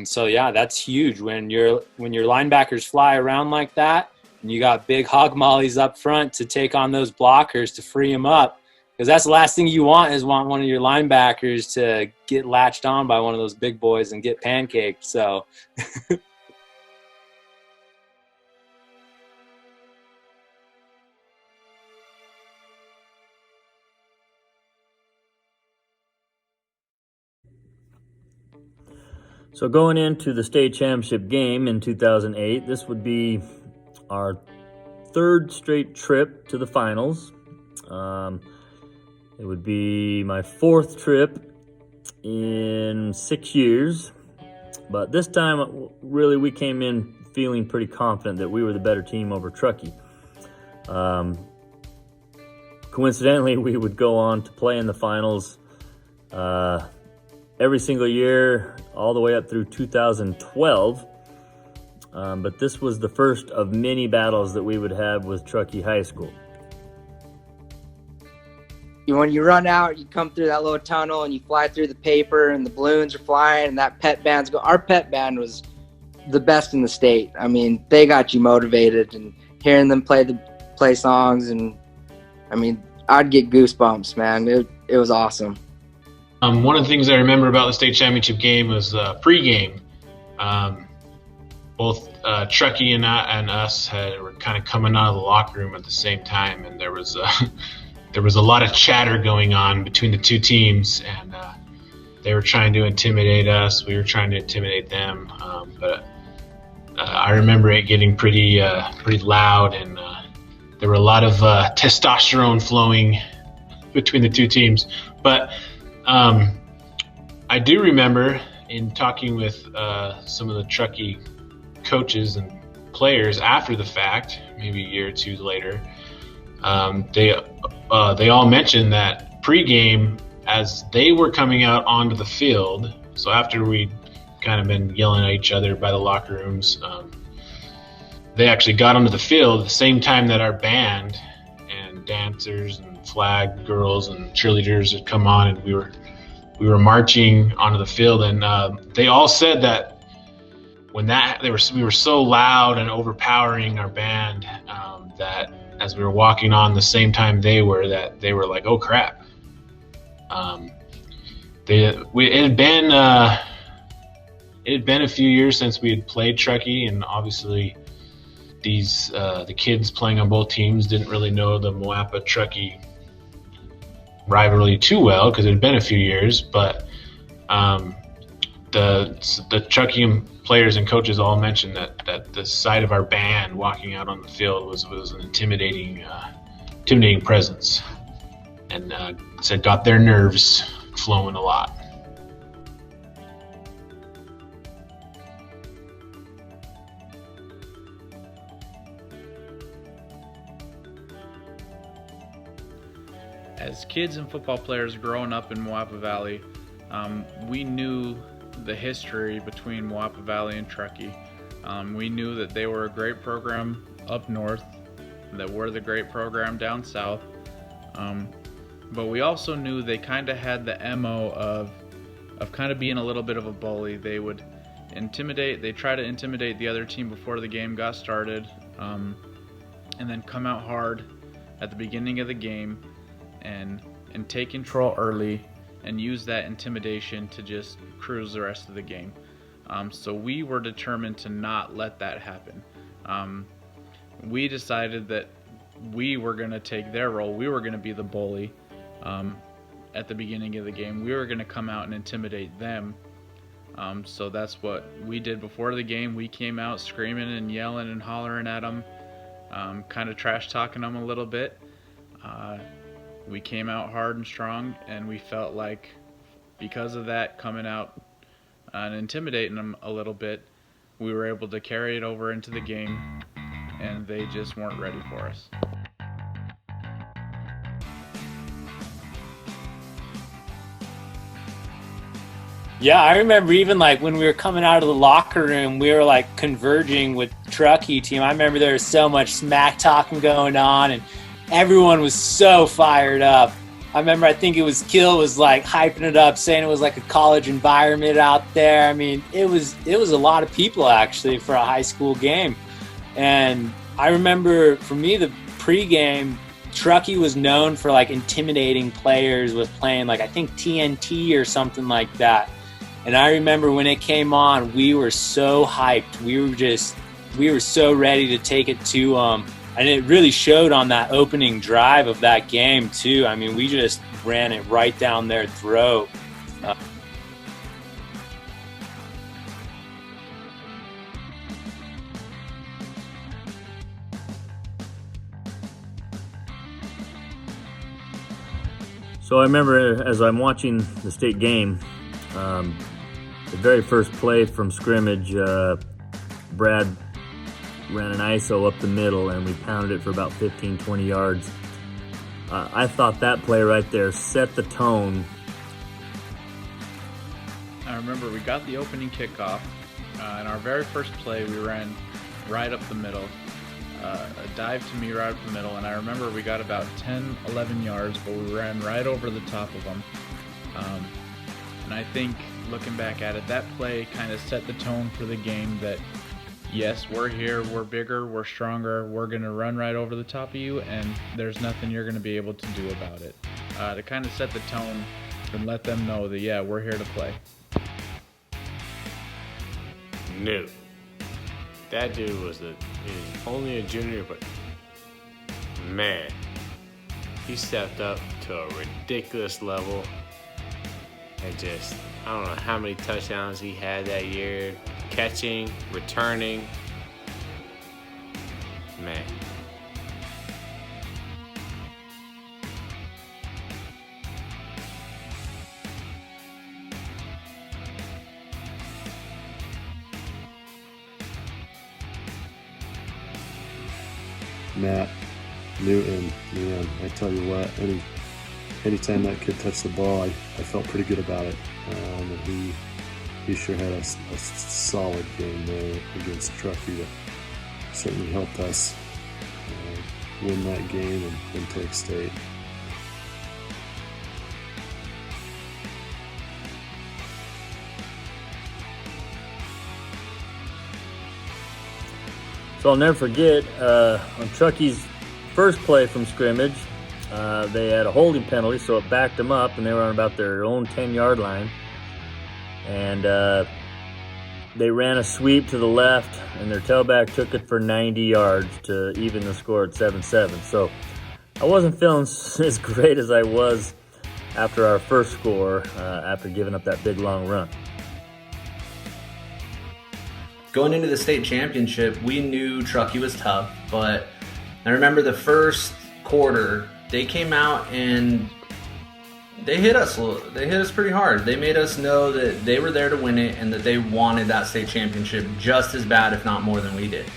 so, that's huge when your linebackers fly around like that, and you got big hog mollies up front to take on those blockers to free them up. Because that's the last thing you want one of your linebackers to get latched on by one of those big boys and get pancaked. So So going into the state championship game in 2008, this would be our third straight trip to the finals. It would be my fourth trip in 6 years, but this time really we came in feeling pretty confident that we were the better team over Truckee. Coincidentally, we would go on to play in the finals every single year all the way up through 2012, but this was the first of many battles that we would have with Truckee High School. When you run out, you come through that little tunnel and you fly through the paper and the balloons are flying and that pep band's go. Our pep band was the best in the state. I mean, they got you motivated, and hearing them play songs, and I mean, I'd get goosebumps, man. It was awesome. One of the things I remember about the state championship game was pregame. Both Truckee and us were kind of coming out of the locker room at the same time, and there was a lot of chatter going on between the two teams, and they were trying to intimidate us. We were trying to intimidate them, but I remember it getting pretty loud, and there were a lot of testosterone flowing between the two teams. But I do remember in talking with some of the Truckee coaches and players after the fact, maybe a year or two later, they all mentioned that pregame, as they were coming out onto the field, so after we'd kind of been yelling at each other by the locker rooms, they actually got onto the field at the same time that our band and dancers and flag girls and cheerleaders had come on, and we were marching onto the field, and they all said that when we were so loud and overpowering our band, that as we were walking on the same time they were like, oh crap. It had been a few years since we had played Truckee, and obviously the kids playing on both teams didn't really know the Moapa Truckee rivalry too well because it had been a few years, but the Truckee players and coaches all mentioned that the sight of our band walking out on the field was an intimidating presence, and said got their nerves flowing a lot. As kids and football players growing up in Moapa Valley, we knew the history between Moapa Valley and Truckee. We knew that they were a great program up north, that we're the great program down south. But we also knew they kind of had the MO of kind of being a little bit of a bully. They would try to intimidate the other team before the game got started, and then come out hard at the beginning of the game and take control early and use that intimidation to just cruise the rest of the game. So we were determined to not let that happen. We decided that we were going to take their role. We were going to be the bully at the beginning of the game. We were going to come out and intimidate them. So that's what we did before the game. We came out screaming and yelling and hollering at them, kind of trash talking them a little bit. We came out hard and strong, and we felt like because of that, coming out and intimidating them a little bit, we were able to carry it over into the game, and they just weren't ready for us. Yeah, I remember even like when we were coming out of the locker room, we were like converging with Truckee team. I remember there was so much smack talking going on, and everyone was so fired up. I remember, I think it was Keel was like hyping it up, saying it was like a college environment out there. I mean, it was a lot of people actually for a high school game. And I remember for me, the pregame, Truckee was known for like intimidating players with playing like, I think TNT or something like that. And I remember when it came on, we were so hyped. We were so ready to take it to them. And it really showed on that opening drive of that game, too. I mean, we just ran it right down their throat. So I remember as I'm watching the state game, the very first play from scrimmage, Brad ran an ISO up the middle and we pounded it for about 15, 20 yards. I thought that play right there set the tone. I remember we got the opening kickoff. In our very first play, we ran right up the middle. A dive to me right up the middle, and I remember we got about 10, 11 yards, but we ran right over the top of them. And I think, looking back at it, that play kind of set the tone for the game that, yes, we're here, we're bigger, we're stronger, we're going to run right over the top of you, and there's nothing you're going to be able to do about it. To kind of set the tone and let them know that, yeah, we're here to play. No. That dude was only a junior, but man, he stepped up to a ridiculous level. And just, I don't know how many touchdowns he had that year, catching, returning. Man. Matt, Newton, man, I tell you what, anytime that kid touched the ball, I felt pretty good about it. And he sure had a solid game there against Truckee that certainly helped us win that game and take state. So I'll never forget, on Truckee's first play from scrimmage, they had a holding penalty, so it backed them up, and they were on about their own 10-yard line. And they ran a sweep to the left, and their tailback took it for 90 yards to even the score at 7-7. So I wasn't feeling as great as I was after our first score, after giving up that big, long run. Going into the state championship, we knew Truckee was tough, but I remember the first quarter, they came out and they hit us pretty hard. They made us know that they were there to win it and that they wanted that state championship just as bad, if not more than we did.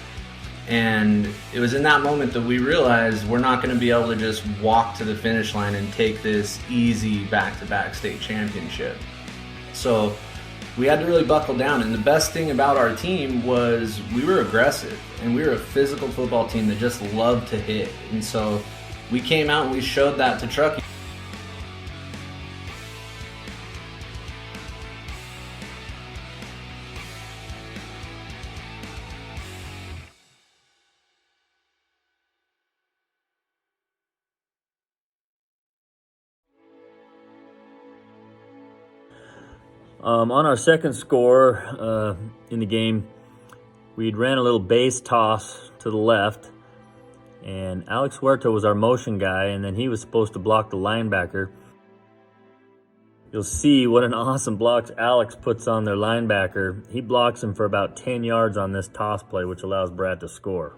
And it was in that moment that we realized we're not going to be able to just walk to the finish line and take this easy back-to-back state championship. So we had to really buckle down, and the best thing about our team was we were aggressive, and we were a physical football team that just loved to hit. And so we came out and we showed that to Truckee. On our second score in the game, we'd ran a little base toss to the left, and Alex Huerta was our motion guy, and then he was supposed to block the linebacker. You'll see what an awesome block Alex puts on their linebacker. He blocks him for about 10 yards on this toss play, which allows Brad to score.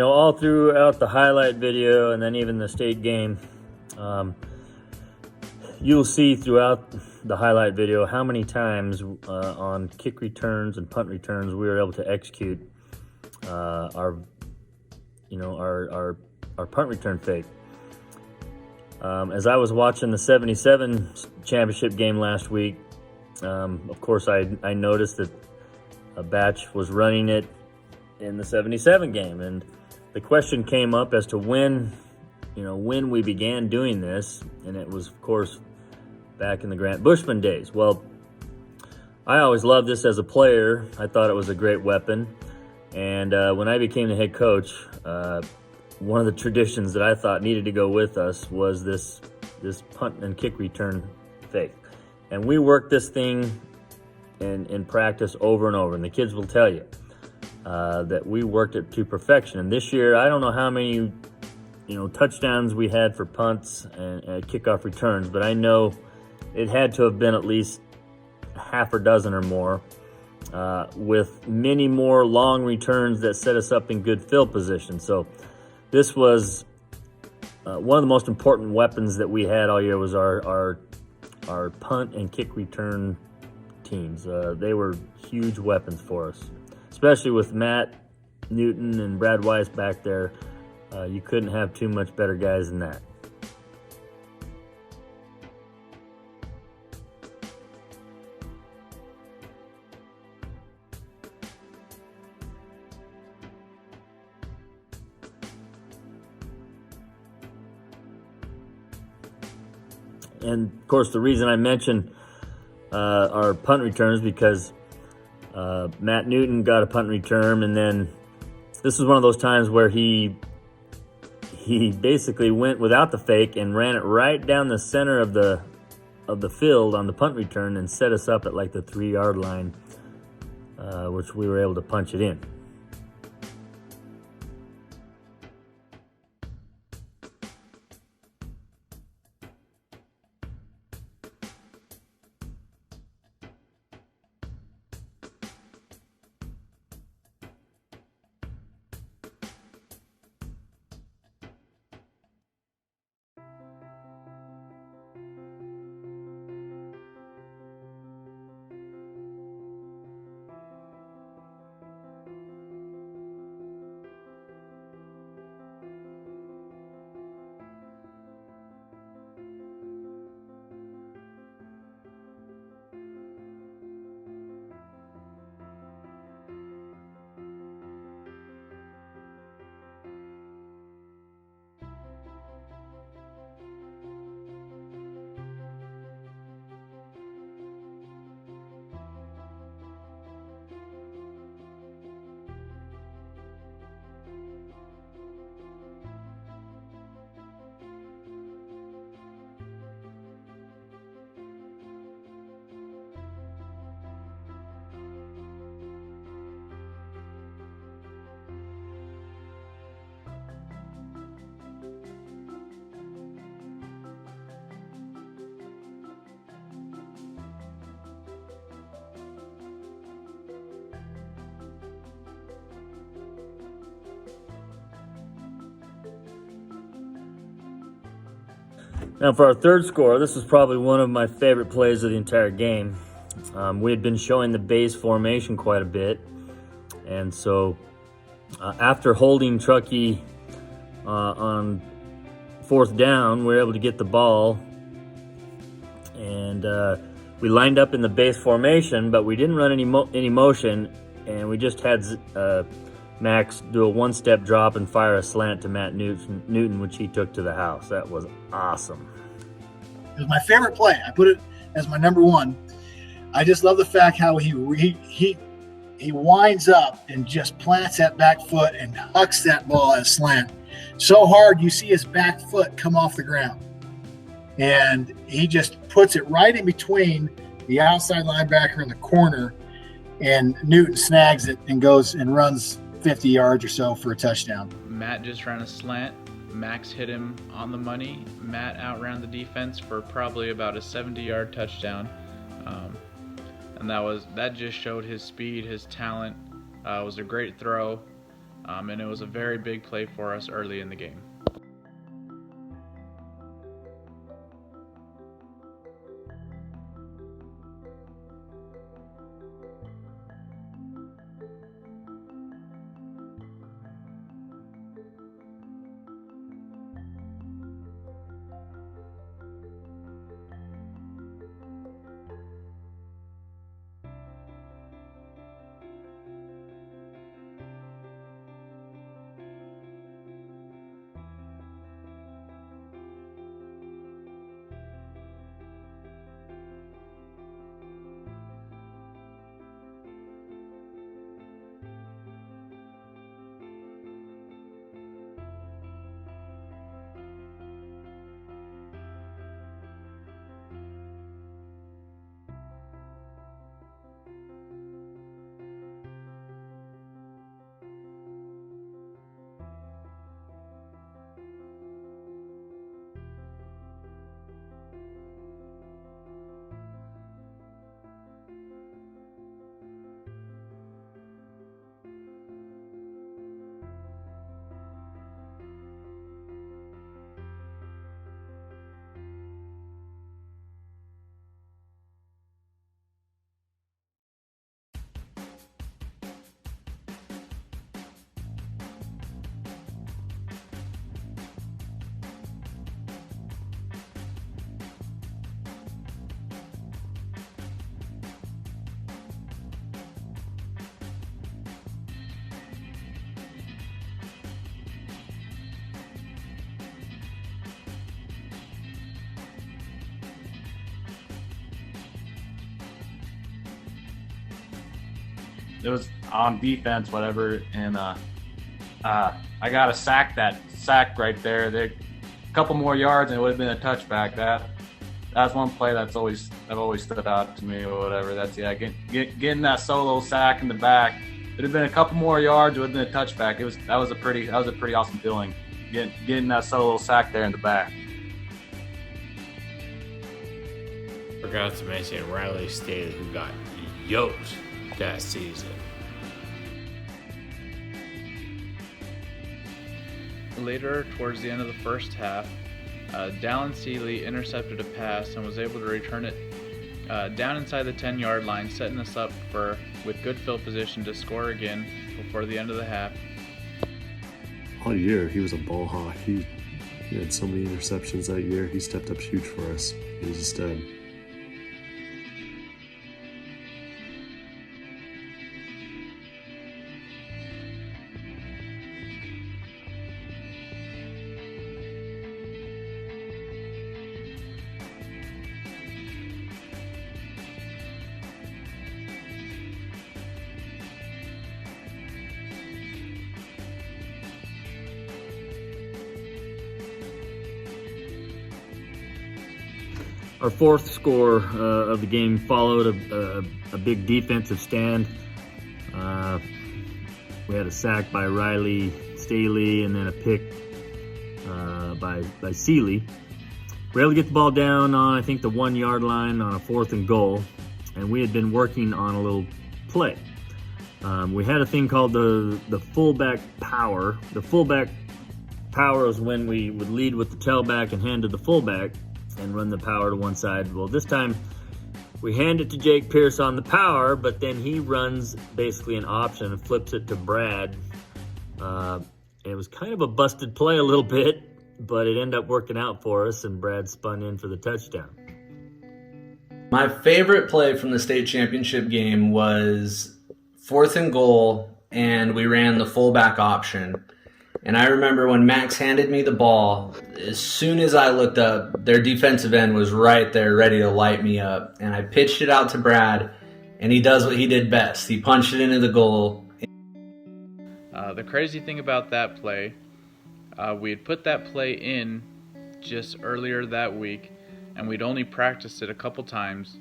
all throughout the highlight video and then even the state game, you'll see throughout the highlight video how many times on kick returns and punt returns we were able to execute our punt return fake. As I was watching the 77 championship game last week, of course I noticed that a batch was running it in the 77 game, and the question came up as to when we began doing this, and it was, of course, back in the Grant Bushman days. Well, I always loved this as a player. I thought it was a great weapon, and when I became the head coach, one of the traditions that I thought needed to go with us was this punt and kick return fake. And we worked this thing in practice over and over, and the kids will tell you that we worked it to perfection. And this year, I don't know how many touchdowns we had for punts and kickoff returns, but I know it had to have been at least half a dozen or more, with many more long returns that set us up in good field position. So this was one of the most important weapons that we had all year was our punt and kick return teams. They were huge weapons for us, especially with Matt Newton and Brad Weiss back there. You couldn't have too much better guys than that. And of course, the reason I mentioned our punt returns because Matt Newton got a punt return, and then this was one of those times where he basically went without the fake and ran it right down the center of the field on the punt return and set us up at like the 3-yard line, which we were able to punch it in. Now for our third score, this was probably one of my favorite plays of the entire game. We had been showing the base formation quite a bit, and so after holding Truckee on 4th down, we were able to get the ball, and we lined up in the base formation, but we didn't run any motion, and we just had Max do a one-step drop and fire a slant to Matt Newton, which he took to the house. That was awesome. It was my favorite play. I put it as my number one. I just love the fact how he winds up and just plants that back foot and hucks that ball as slant so hard you see his back foot come off the ground. And he just puts it right in between the outside linebacker and the corner, and Newton snags it and goes and runs 50 yards or so for a touchdown. Matt just ran a slant. Max hit him on the money. Matt outran the defense for probably about a 70-yard touchdown. And that just showed his speed, his talent. It was a great throw. and it was a very big play for us early in the game. It was on defense, whatever, and I got a sack right there. A couple more yards and it would have been a touchback. That's one play that always stood out to me or whatever. That's getting that solo sack in the back. It would have been a couple more yards, it would have been a touchback. That was a pretty awesome feeling. Getting that solo sack there in the back. Forgot to mention Riley Staley, who got yoked that season. Later, towards the end of the first half, Dallin Seeley intercepted a pass and was able to return it down inside the 10-yard line, setting us up with good field position to score again before the end of the half. All year, he was a ball hawk. He had so many interceptions that year. He stepped up huge for us. He was just Our fourth score of the game followed a big defensive stand. We had a sack by Riley Staley and then a pick by Seeley. We were able to get the ball down on, I think, the 1-yard line on a 4th and goal, and we had been working on a little play. We had a thing called the fullback power. The fullback power is when we would lead with the tailback and hand to the fullback and run the power to one side. Well, this time we hand it to Jake Pearce on the power, but then he runs basically an option and flips it to Brad. It was kind of a busted play a little bit, but it ended up working out for us, and Brad spun in for the touchdown. My favorite play from the state championship game was 4th and goal, and we ran the fullback option. And I remember when Max handed me the ball, as soon as I looked up, their defensive end was right there ready to light me up. And I pitched it out to Brad, and he does what he did best. He punched it into the goal. The crazy thing about that play, we had put that play in just earlier that week, and we'd only practiced it a couple times.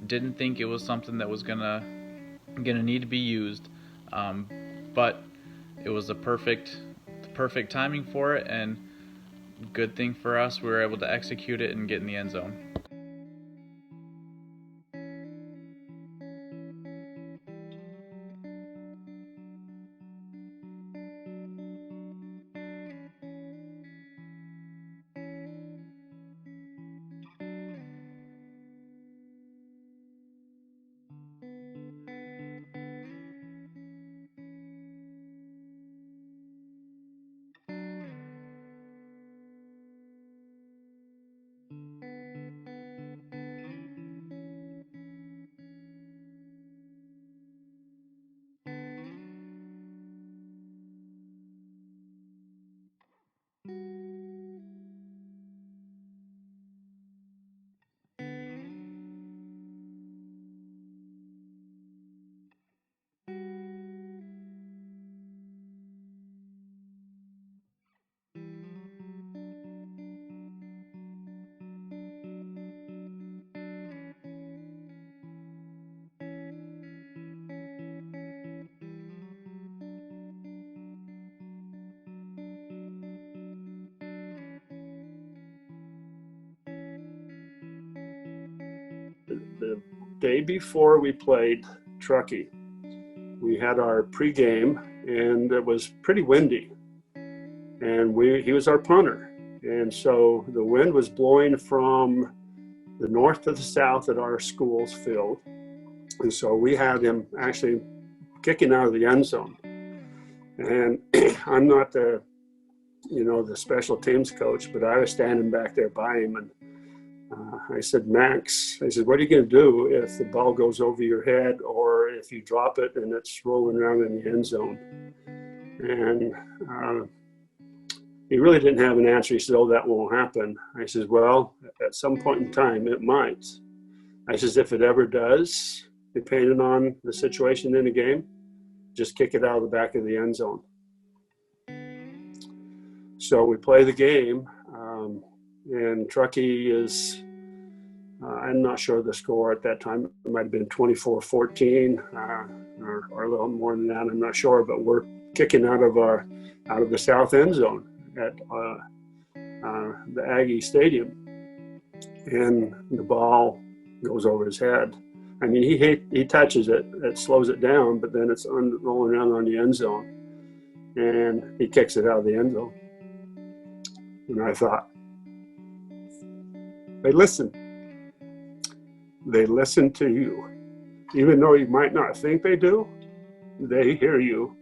Didn't think it was something that was gonna need to be used, but it was the perfect timing for it, and good thing for us, we were able to execute it and get in the end zone. day before we played Truckee. We had our pregame, and it was pretty windy. And he was our punter. And so the wind was blowing from the north to the south at our school's field. And so we had him actually kicking out of the end zone. And I'm not the special teams coach, but I was standing back there by him, and I said, Max, I said, what are you going to do if the ball goes over your head, or if you drop it and it's rolling around in the end zone? And he really didn't have an answer. He said, oh, that won't happen. I said, well, at some point in time, it might. I said, if it ever does, depending on the situation in the game, just kick it out of the back of the end zone. So we play the game, and Truckee is, I'm not sure the score at that time. It might have been 24-14 or a little more than that. I'm not sure, but we're kicking out of the south end zone at the Aggie Stadium, and the ball goes over his head. I mean, he touches it, it slows it down, but then it's rolling around on the end zone, and he kicks it out of the end zone. And I thought, they listen to you. Even though you might not think they do, they hear you.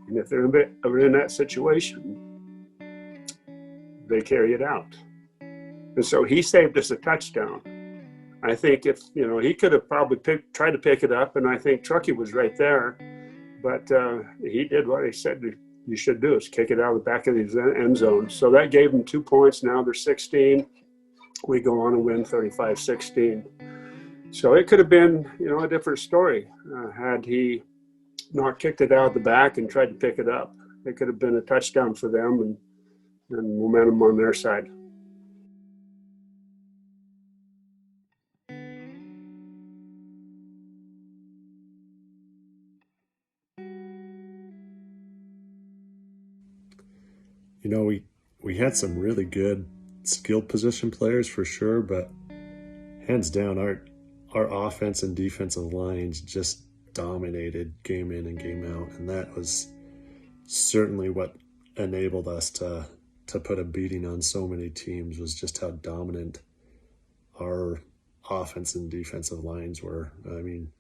And if they're in that situation, they carry it out. And so he saved us a touchdown. I think if, he could have probably tried to pick it up, and I think Truckee was right there. But he did what he said you should do, is kick it out of the back of the end zone. So that gave them 2 points. Now they're 16. We go on and win 35-16. So it could have been, a different story had he not kicked it out of the back and tried to pick it up. It could have been a touchdown for them and momentum on their side. We had some really good skilled position players for sure, but hands down, our offense and defensive lines just dominated game in and game out, and that was certainly what enabled us to put a beating on so many teams, was just how dominant our offense and defensive lines were. I mean,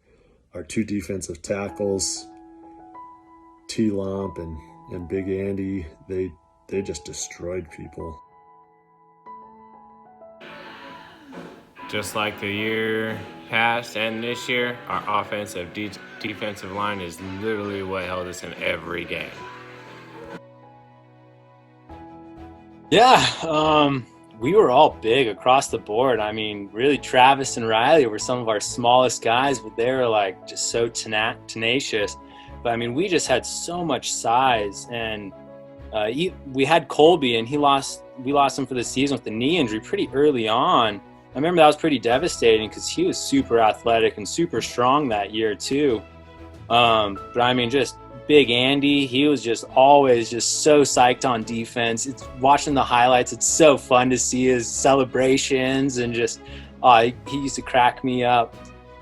our 2 defensive tackles, T-Lomp and Big Andy, they just destroyed people. Just like the year past and this year, our offensive defensive line is literally what held us in every game. Yeah, we were all big across the board. I mean, really, Travis and Riley were some of our smallest guys, but they were just so tenacious. But I mean, we just had so much size, and we had Colby, and we lost him for the season with the knee injury pretty early on. I remember that was pretty devastating because he was super athletic and super strong that year too. But I mean, just Big Andy, he was just always just so psyched on defense. It's watching the highlights. It's so fun to see his celebrations, and just he used to crack me up.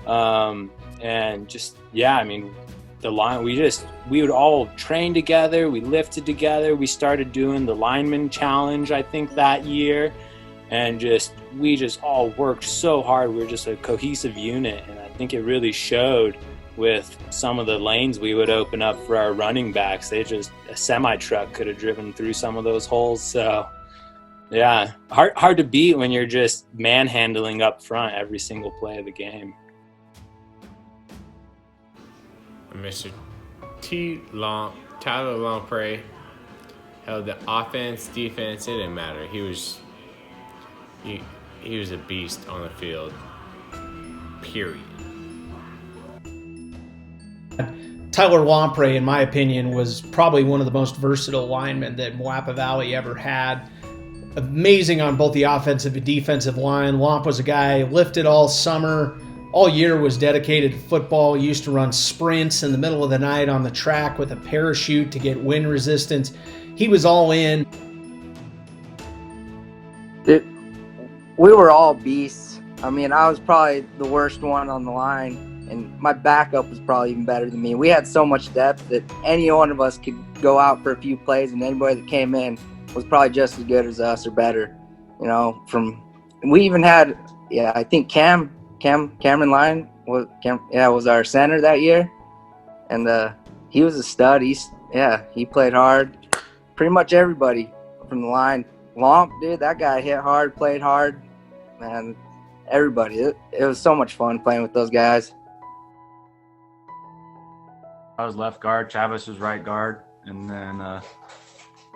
And just, yeah, I mean, the line, we would all train together. We lifted together. We started doing the lineman challenge, I think, that year. And we just all worked so hard. We were just a cohesive unit. And I think it really showed with some of the lanes we would open up for our running backs. A semi-truck could have driven through some of those holes. So, yeah, hard to beat when you're just manhandling up front every single play of the game. Mr. Tyler Lomprey held the offense, defense, it didn't matter. He was a beast on the field, period. Tyler Lomprey, in my opinion, was probably one of the most versatile linemen that Moapa Valley ever had. Amazing on both the offensive and defensive line. Lomp was a guy lifted all summer. All year was dedicated to football. He used to run sprints in the middle of the night on the track with a parachute to get wind resistance. He was all in. We were all beasts I mean, I was probably the worst one on the line, and my backup was probably even better than me. We had so much depth that any one of us could go out for a few plays, and anybody that came in was probably just as good as us or better. We even had, I think Cameron Lyon was our center that year, and he was a stud. He played hard. Pretty much everybody from the line. Lomp, dude, that guy hit hard, played hard, man. Everybody. It was so much fun playing with those guys. I was left guard. Travis was right guard, and then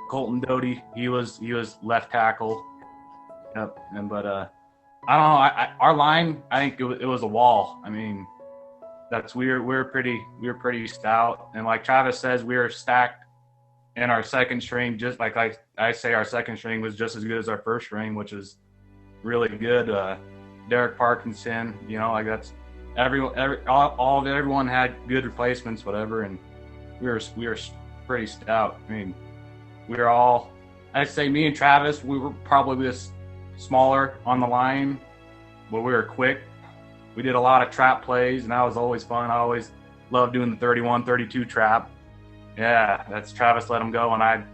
Colton Doty, he was left tackle. Yep. But I don't know. Our line, I think it was a wall. I mean, we were pretty stout, and like Travis says, we were stacked in our second string. Just like I say, our second string was just as good as our first string, which is really good. Derek Parkinson, that's everyone had good replacements, whatever, and we were pretty stout. I mean, we were all, I'd say me and Travis, we were probably this smaller on the line, but we were quick. We did a lot of trap plays, and that was always fun. I always loved doing the 31, 32 trap. Yeah, that's Travis let him go, and I'd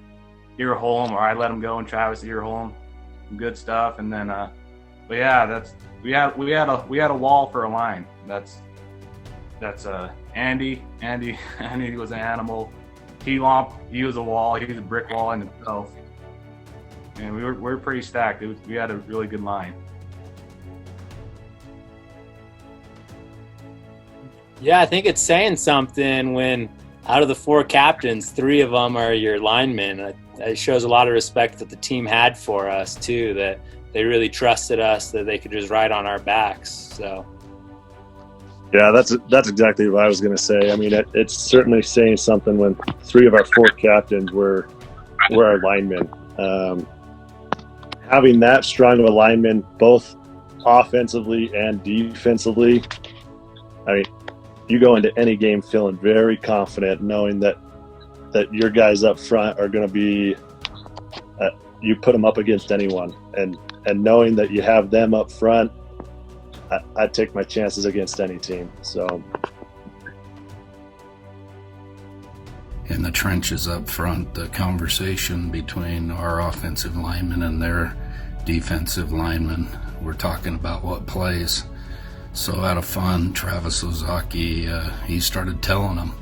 ear hole him, or I'd let him go and Travis ear hole him. Good stuff. And then, but yeah, we had a wall for a line. That's Andy. Andy was an animal. T-Lomp, he was a wall. He was a brick wall in himself. And we were pretty stacked. We had a really good line. Yeah, I think it's saying something when out of the 4 captains, 3 of them are your linemen. It shows a lot of respect that the team had for us too, that they really trusted us, that they could just ride on our backs. So yeah, that's exactly what I was going to say. I mean, it's certainly saying something when 3 of our 4 captains were our linemen. Having that strong of a lineman, both offensively and defensively, I mean, you go into any game feeling very confident, knowing that your guys up front are going to be, you put them up against anyone, and knowing that you have them up front, I take my chances against any team. So, in the trenches up front, the conversation between our offensive linemen and their defensive linemen, we're talking about what plays. So out of fun, Travis Ozaki, he started telling them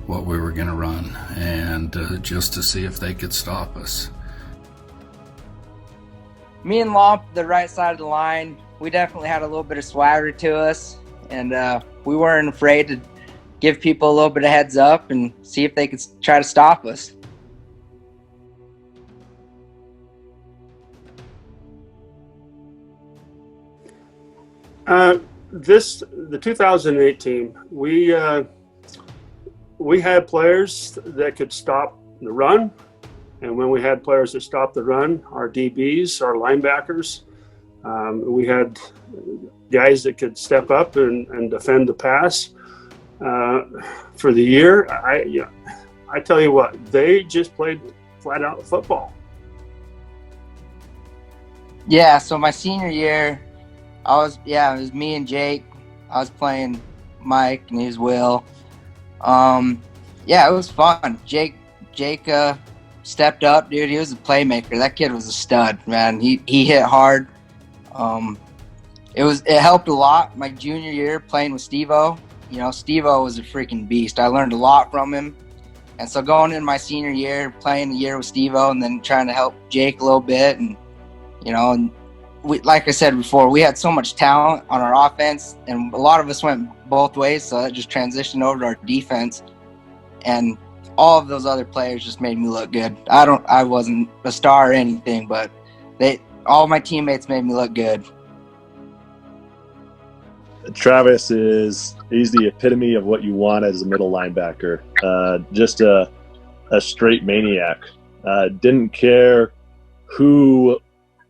what we were going to run, and just to see if they could stop us. Me and Lomp, the right side of the line, we definitely had a little bit of swagger to us, and we weren't afraid to give people a little bit of heads up and see if they could try to stop us. The 2008 team, we had players that could stop the run, and when we had players that stopped the run, our DBs, our linebackers, we had guys that could step up and defend the pass. For the year, I tell you what, they just played flat out football. Yeah, so my senior year, it was me and Jake. I was playing Mike and he was Will. It was fun. Jake stepped up, dude. He was a playmaker. That kid was a stud, man. He hit hard. It helped a lot my junior year playing with Steve-O. Steve-O was a freaking beast. I learned a lot from him. And so going into my senior year, playing the year with Steve-O and then trying to help Jake a little bit, and we, like I said before, we had so much talent on our offense, and a lot of us went both ways, so that just transitioned over to our defense. And all of those other players just made me look good. I wasn't a star or anything, but all my teammates made me look good. Travis he's the epitome of what you want as a middle linebacker. Just a straight maniac. Didn't care who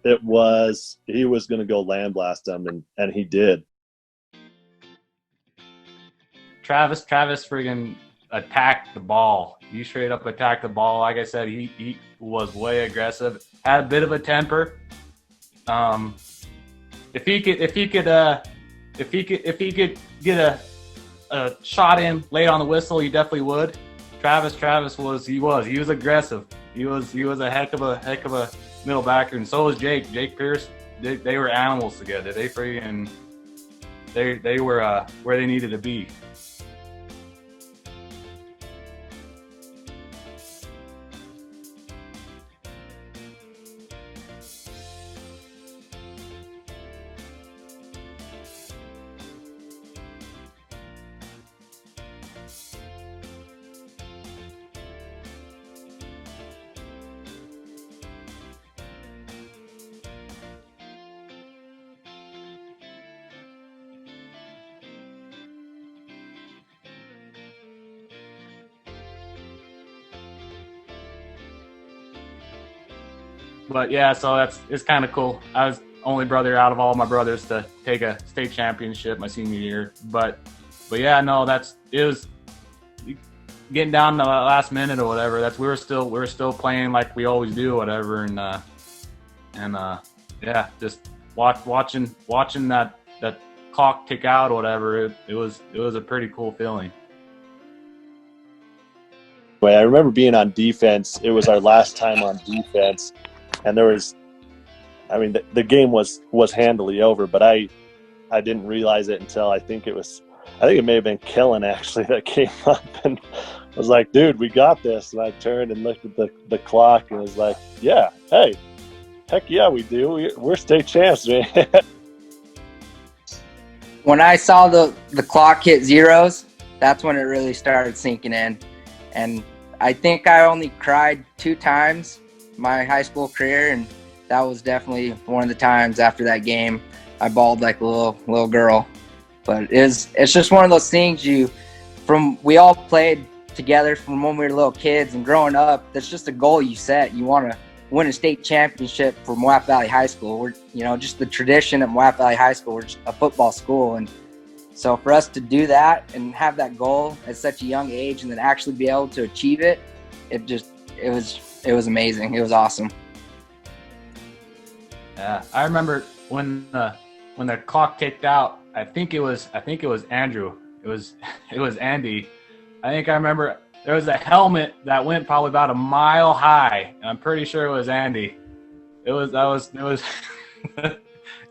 it was, he was going to go landblast them, and he did. Travis friggin' attacked the ball. He straight up attacked the ball. Like I said, he was way aggressive. Had a bit of a temper. if he could get a shot in late on the whistle, he definitely would. Travis was aggressive. He was a heck of a middle backer, and so was Jake Pearce. They were animals together. They were where they needed to be. But yeah, so it's kind of cool. I was only brother out of all my brothers to take a state championship my senior year. But yeah, no, it was getting down to the last minute or whatever. We were still playing like we always do, whatever. And yeah, just watching that clock tick out or whatever. It was a pretty cool feeling. I remember being on defense. It was our last time on defense. And the game was handily over, but I didn't realize it until I think it may have been Killen actually that came up and was like, dude, we got this. And I turned and looked at the clock and was like, yeah, hey, heck yeah, we do. We're state champs, man. When I saw the clock hit zeros, that's when it really started sinking in. And I think I only cried 2 times my high school career, and that was definitely one of the times after that game I bawled like a little girl. But it's just one of those things we all played together from when we were little kids, and growing up, that's just a goal you set. You want to win a state championship for Moapa Valley High School. We're just the tradition at Moapa Valley High School. We're just a football school, and so for us to do that and have that goal at such a young age and then actually be able to achieve it, it was amazing. It was awesome. Yeah, I remember when the clock ticked out. I think it was Andrew. It was Andy. I think I remember there was a helmet that went probably about a mile high, and I'm pretty sure it was Andy. It was it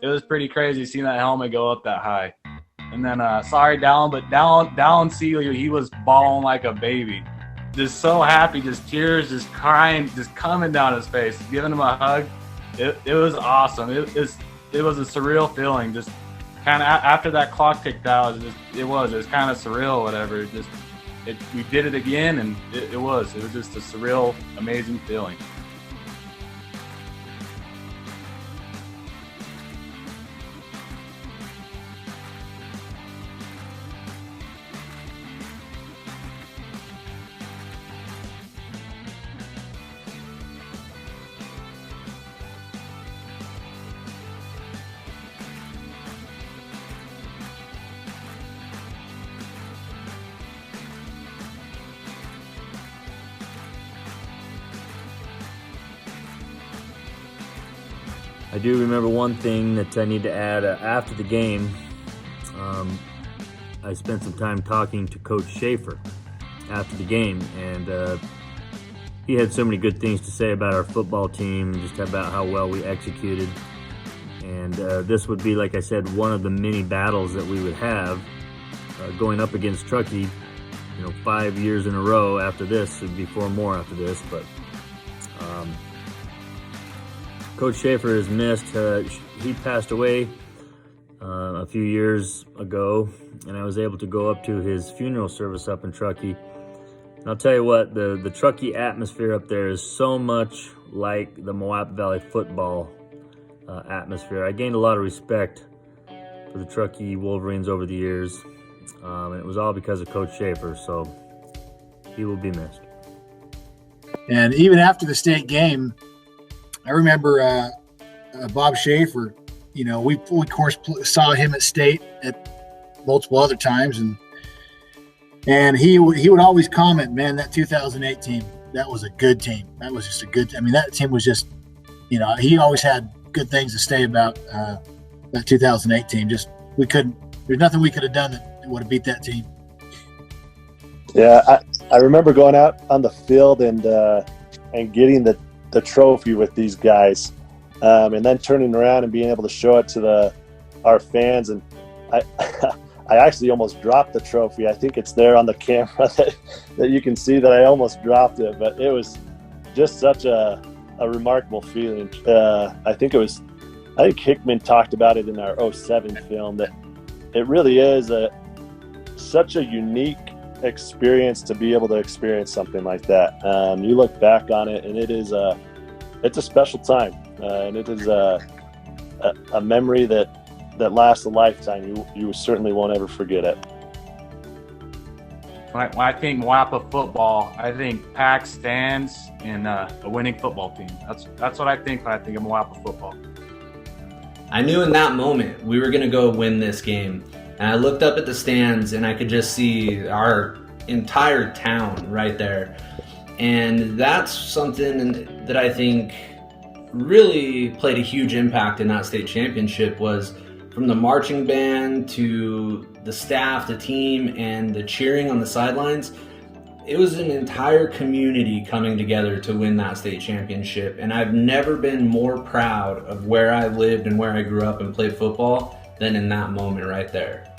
was pretty crazy seeing that helmet go up that high. And then sorry Dallin, but Dallin Sealy, he was bawling like a baby. Just so happy, just tears, just crying, just coming down his face, giving him a hug. It was awesome. It was a surreal feeling. Just kind of after that clock ticked out, it was kind of surreal, whatever. We did it again, and it was just a surreal, amazing feeling. I do remember one thing that I need to add. After the game, I spent some time talking to Coach Schaefer after the game, and he had so many good things to say about our football team, just about how well we executed. And this would be, like I said, one of the many battles that we would have going up against Truckee, 5 years in a row after this. It'd be 4 more after this, but Coach Schaefer is missed. He passed away a few years ago, and I was able to go up to his funeral service up in Truckee. And I'll tell you what, the Truckee atmosphere up there is so much like the Moapa Valley football atmosphere. I gained a lot of respect for the Truckee Wolverines over the years, and it was all because of Coach Schaefer, so he will be missed. And even after the state game, I remember Bob Schaefer, we of course saw him at state at multiple other times, and he would always comment, man, that 2008 team, that was a good team. That was just that team was just, he always had good things to say about that 2008 team. Just we couldn't. There's nothing we could have done that would have beat that team. Yeah, I remember going out on the field and getting the trophy with these guys, and then turning around and being able to show it to our fans. And I actually almost dropped the trophy. I think it's there on the camera that you can see that I almost dropped it. But it was just such a remarkable feeling. I think Hickman talked about it in our 07 film, that it really is such a unique experience to be able to experience something like that. You look back on it, and it's a special time, and it is a memory that lasts a lifetime. You certainly won't ever forget it. When I think Moapa football, I think packed stands and a winning football team. That's what I think when I think of Moapa football. I knew in that moment we were going to go win this game. And I looked up at the stands and I could just see our entire town right there. And that's something that I think really played a huge impact in that state championship, was from the marching band to the staff, the team, and the cheering on the sidelines. It was an entire community coming together to win that state championship. And I've never been more proud of where I lived and where I grew up and played football than in that moment right there.